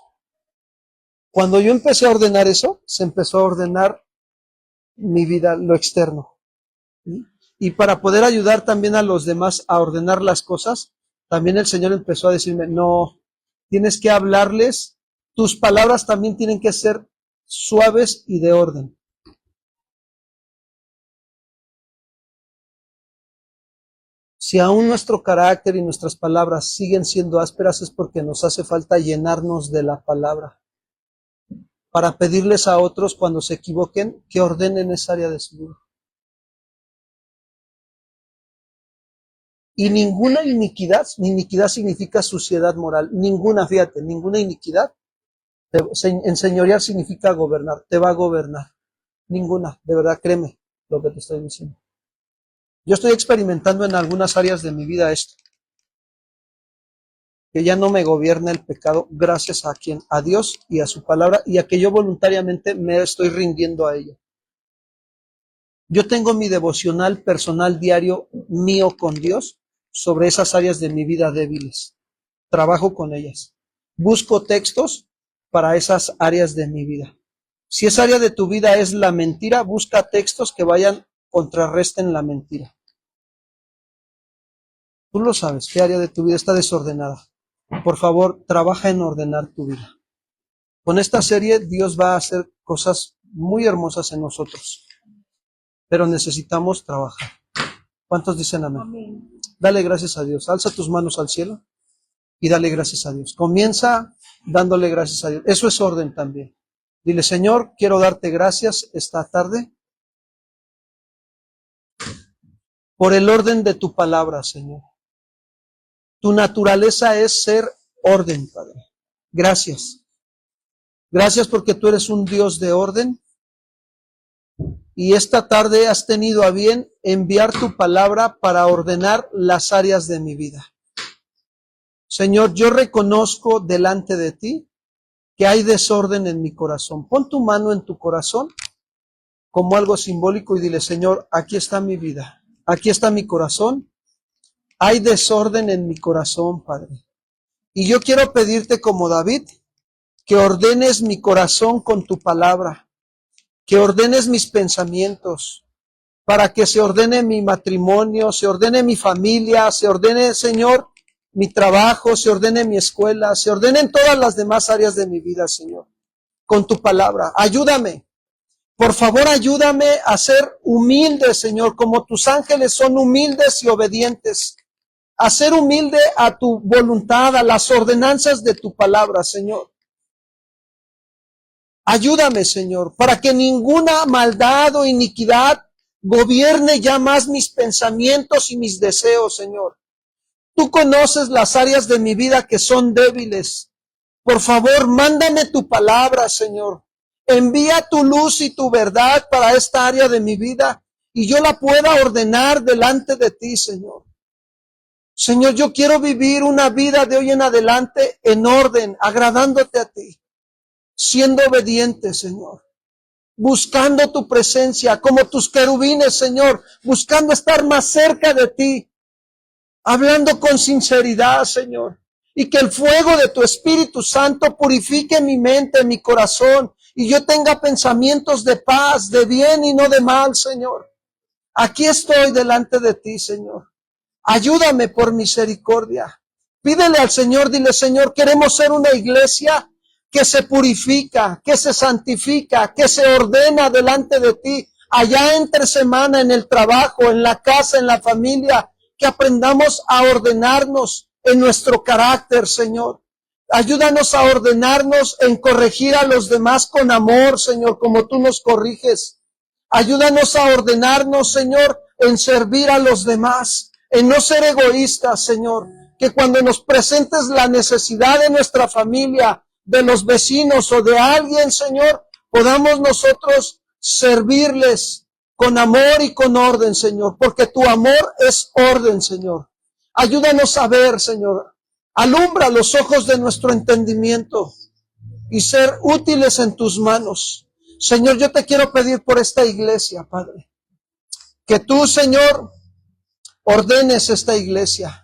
B: Cuando yo empecé a ordenar eso, se empezó a ordenar mi vida, lo externo. ¿Sí? Y para poder ayudar también a los demás a ordenar las cosas, también el Señor empezó a decirme, no, tienes que hablarles, tus palabras también tienen que ser suaves y de orden. Si aún nuestro carácter y nuestras palabras siguen siendo ásperas es porque nos hace falta llenarnos de la palabra para pedirles a otros cuando se equivoquen que ordenen esa área de su vida. Y ninguna iniquidad significa suciedad moral, ninguna, fíjate, ninguna iniquidad. Enseñorear significa gobernar, te va a gobernar. Ninguna, de verdad, créeme lo que te estoy diciendo. Yo estoy experimentando en algunas áreas de mi vida esto. Que ya no me gobierna el pecado gracias a quien, a Dios y a su palabra, y a que yo voluntariamente me estoy rindiendo a ella. Yo tengo mi devocional personal diario mío con Dios sobre esas áreas de mi vida débiles. Trabajo con ellas. Busco textos para esas áreas de mi vida. Si esa área de tu vida es la mentira, busca textos que contrarresten la mentira. Tú lo sabes, qué área de tu vida está desordenada. Por favor, trabaja en ordenar tu vida. Con esta serie Dios va a hacer cosas muy hermosas en nosotros, pero necesitamos trabajar. ¿Cuántos dicen amén? Amén. Dale gracias a Dios. Alza tus manos al cielo y dale gracias a Dios. Comienza dándole gracias a Dios. Eso es orden también. Dile, Señor, quiero darte gracias esta tarde por el orden de tu palabra, Señor. Tu naturaleza es ser orden, Padre. Gracias. Gracias porque tú eres un Dios de orden. Y esta tarde has tenido a bien enviar tu palabra para ordenar las áreas de mi vida. Señor, yo reconozco delante de ti que hay desorden en mi corazón. Pon tu mano en tu corazón como algo simbólico y dile, Señor, aquí está mi vida. Aquí está mi corazón. Hay desorden en mi corazón, Padre. Y yo quiero pedirte como David, que ordenes mi corazón con tu palabra, que ordenes mis pensamientos, para que se ordene mi matrimonio, se ordene mi familia, se ordene, Señor, mi trabajo, se ordene mi escuela, se ordenen todas las demás áreas de mi vida, Señor, con tu palabra. Ayúdame. Por favor, ayúdame a ser humilde, Señor, como tus ángeles son humildes y obedientes. A ser humilde a tu voluntad, a las ordenanzas de tu palabra, Señor. Ayúdame, Señor, para que ninguna maldad o iniquidad gobierne ya más mis pensamientos y mis deseos, Señor. Tú conoces las áreas de mi vida que son débiles. Por favor, mándame tu palabra, Señor. Envía tu luz y tu verdad para esta área de mi vida y yo la pueda ordenar delante de ti, Señor. Señor, yo quiero vivir una vida de hoy en adelante en orden, agradándote a ti, siendo obediente, Señor, buscando tu presencia como tus querubines, Señor, buscando estar más cerca de ti, hablando con sinceridad, Señor, y que el fuego de tu Espíritu Santo purifique mi mente, mi corazón, y yo tenga pensamientos de paz, de bien y no de mal, Señor. Aquí estoy delante de ti, Señor. Ayúdame por misericordia. Pídele al Señor, dile, Señor, queremos ser una iglesia que se purifica, que se santifica, que se ordena delante de ti, allá entre semana, en el trabajo, en la casa, en la familia, que aprendamos a ordenarnos en nuestro carácter, Señor. Ayúdanos a ordenarnos en corregir a los demás con amor, Señor, como tú nos corriges. Ayúdanos a ordenarnos, Señor, en servir a los demás, en no ser egoístas, Señor. Que cuando nos presentes la necesidad de nuestra familia, de los vecinos o de alguien, Señor, podamos nosotros servirles con amor y con orden, Señor, porque tu amor es orden, Señor. Ayúdanos a ver, Señor. Alumbra los ojos de nuestro entendimiento y ser útiles en tus manos. Señor, yo te quiero pedir por esta iglesia, Padre, que tú, Señor, ordenes esta iglesia.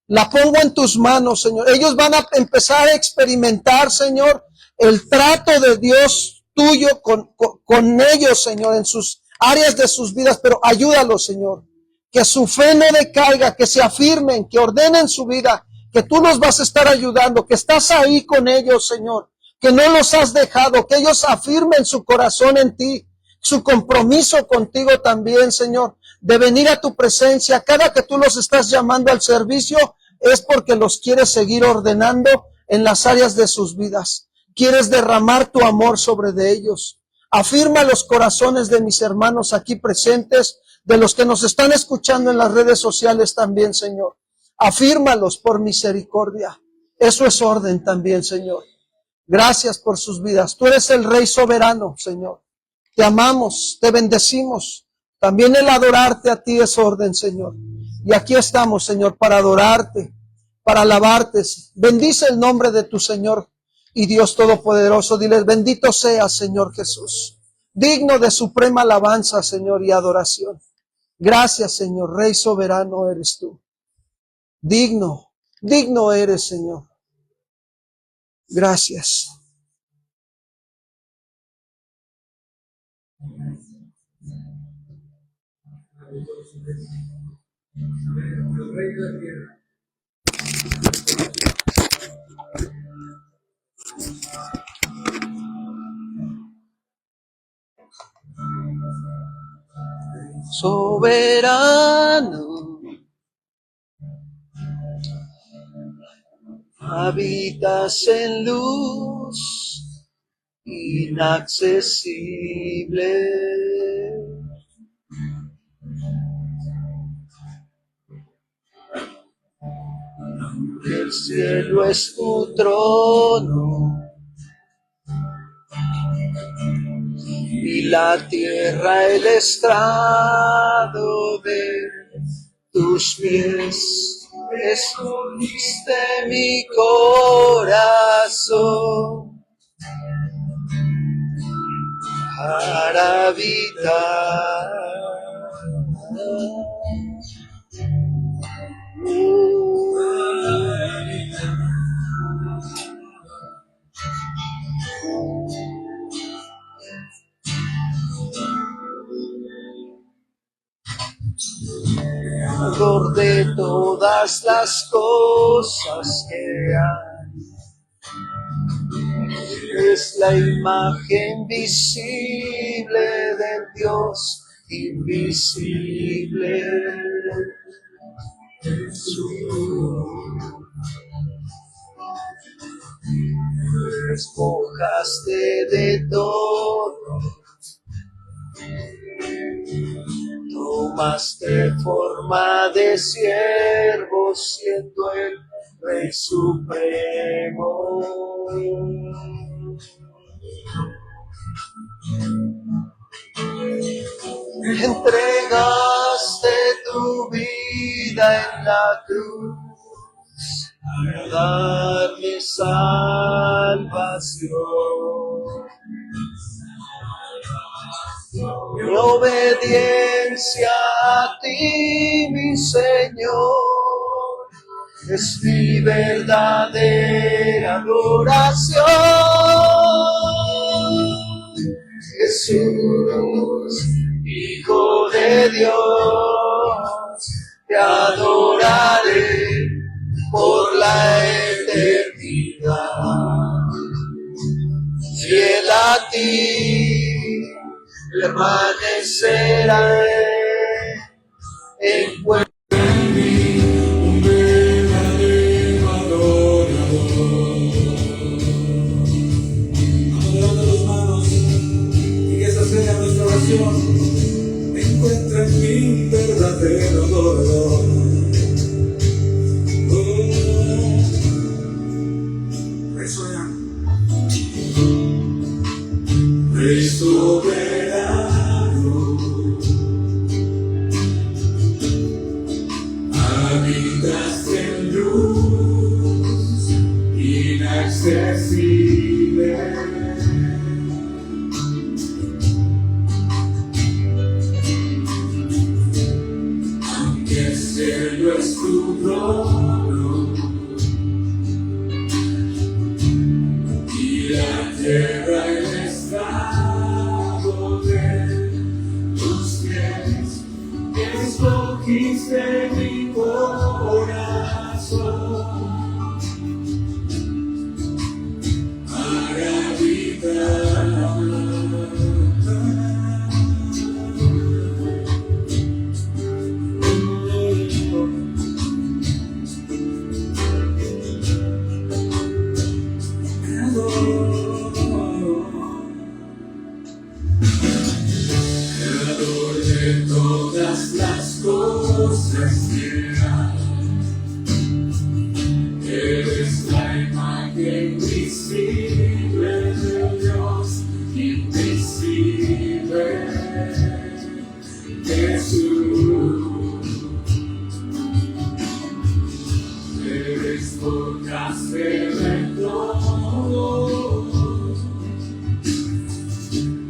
B: La pongo en tus manos, Señor. Ellos van a empezar a experimentar, Señor, el trato de Dios tuyo con ellos, Señor, en sus áreas de sus vidas, pero ayúdalos, Señor. que su fe no decaiga, que se afirmen, que ordenen su vida, que tú los vas a estar ayudando, que estás ahí con ellos, Señor, que no los has dejado, que ellos afirmen su corazón en ti, su compromiso contigo también, Señor, de venir a tu presencia. Cada que tú los estás llamando al servicio es porque los quieres seguir ordenando en las áreas de sus vidas. Quieres derramar tu amor sobre de ellos. Afirma los corazones de mis hermanos aquí presentes, de los que nos están escuchando en las redes sociales también, Señor. Afírmalos por misericordia. Eso es orden también, Señor. Gracias por sus vidas. Tú eres el Rey soberano, Señor. Te amamos, te bendecimos. También el adorarte a ti es orden, Señor. Y aquí estamos, Señor, para adorarte, para alabarte. Bendice el nombre de tu Señor y Dios Todopoderoso. Diles, bendito seas, Señor Jesús. Digno de suprema alabanza, Señor, y adoración. Gracias, Señor. Rey soberano eres tú. Digno eres, Señor. Gracias. Soberano, habitas en luz inaccesible. El cielo es tu trono y la tierra el estrado de tus pies. Escogiste mi corazón para habitar. Creador de todas las cosas que hay, es la imagen visible del Dios invisible. Despojaste de todo, tomaste forma de siervo, siendo el Rey Supremo. Entregaste tu vida en la cruz para darme salvación. Mi obediencia a ti, mi Señor, es mi verdadera adoración. Jesús, Hijo de Dios, te adoraré por la eternidad. Fiel a ti permaneceré, encuentra
A: en mí un verdadero adorador. Levanta tus manos y que esa sea nuestra oración. Encuentra en mí un verdadero adorador. Rey soberano, habitas en luz inaccesible. Aunque el cielo es tu trono y la tierra el estrado de tus pies, escogí diste mi corazón para habitar. Creador de todas las cosas que hay, eres la imagen visible del Dios invisible, Jesús. Eres tocaste de todo,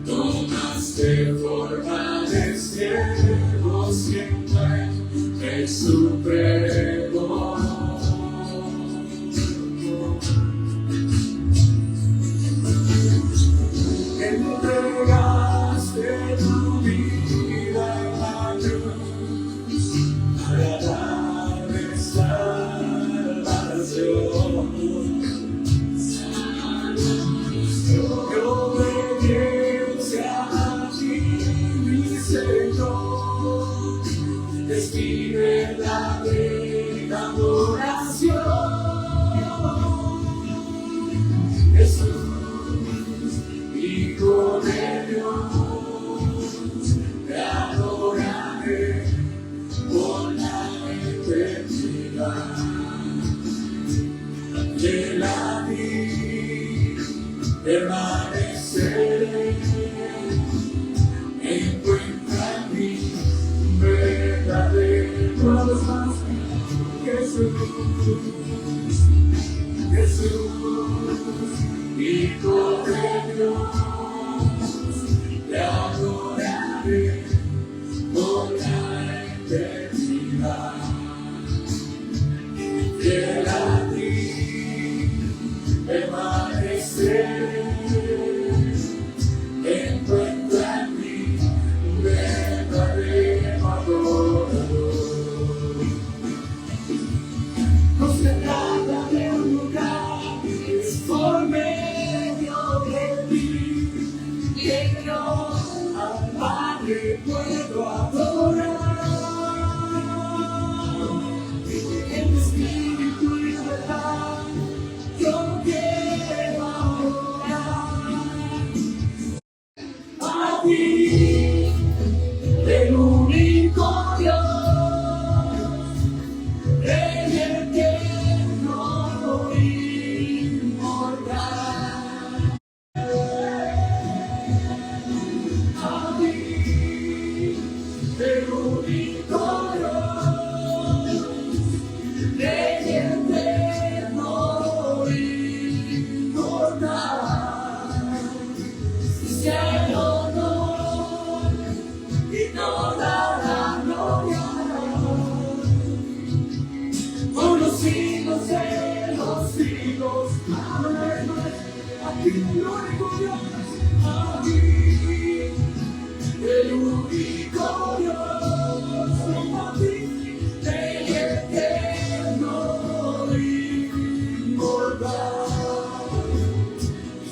A: tomaste forma de siervo siempre el supremo. Entregaste tu vida en la cruz para darme salvación. Y obediencia a ti, mi Señor, es mi verdadera adoración. Jesús, Hijo de Dios, te adoraré por la eternidad. Fiel a ti permaneceré, encuentra en mí verdadero más. Jesús, Jesús, Hijo de Dios, te adoraré por la eternidad. Fiel a ti permaneceré, encuentra en mí verdadero adorador. No se trata de un lugar, es por medio de ti que yo al Padre puedo adorar. En espíritu y verdad yo quiero adorar a ti, el único Dios, Rey eterno inmortal. A ti, el único Dios, Rey eterno inmortal. Sea el honor y toda la gloria por los siglos de los siglos. Amén. A ti, el único Dios, a ti, el único Dios, a ti, el eterno inmortal.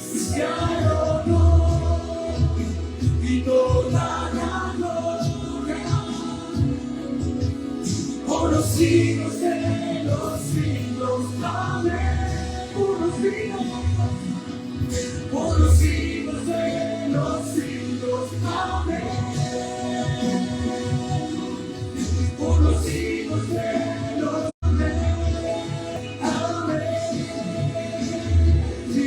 A: Sea el honor y toda la gloria por los siglos de los siglos. Amén. Por los siglos de los siglos. Amén. Por los siglos de los amén. Amén. Sí.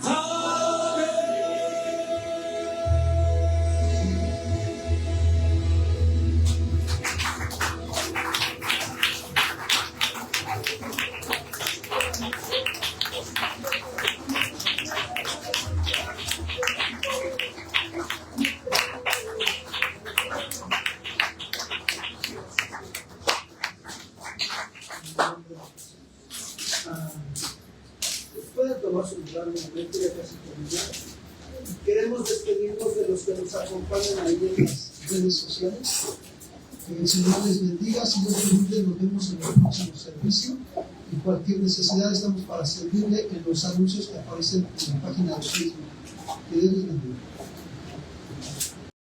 A: Amén.
B: Pueden tomar su lugar un momento, ya casi terminar. Queremos despedirnos de los que nos acompañan ahí en las
C: redes sociales. Que el Señor les bendiga. Si Dios permite, nos vemos en el próximo servicio. Y cualquier necesidad estamos para servirle en los anuncios que aparecen en la página de Facebook. Que Dios les bendiga.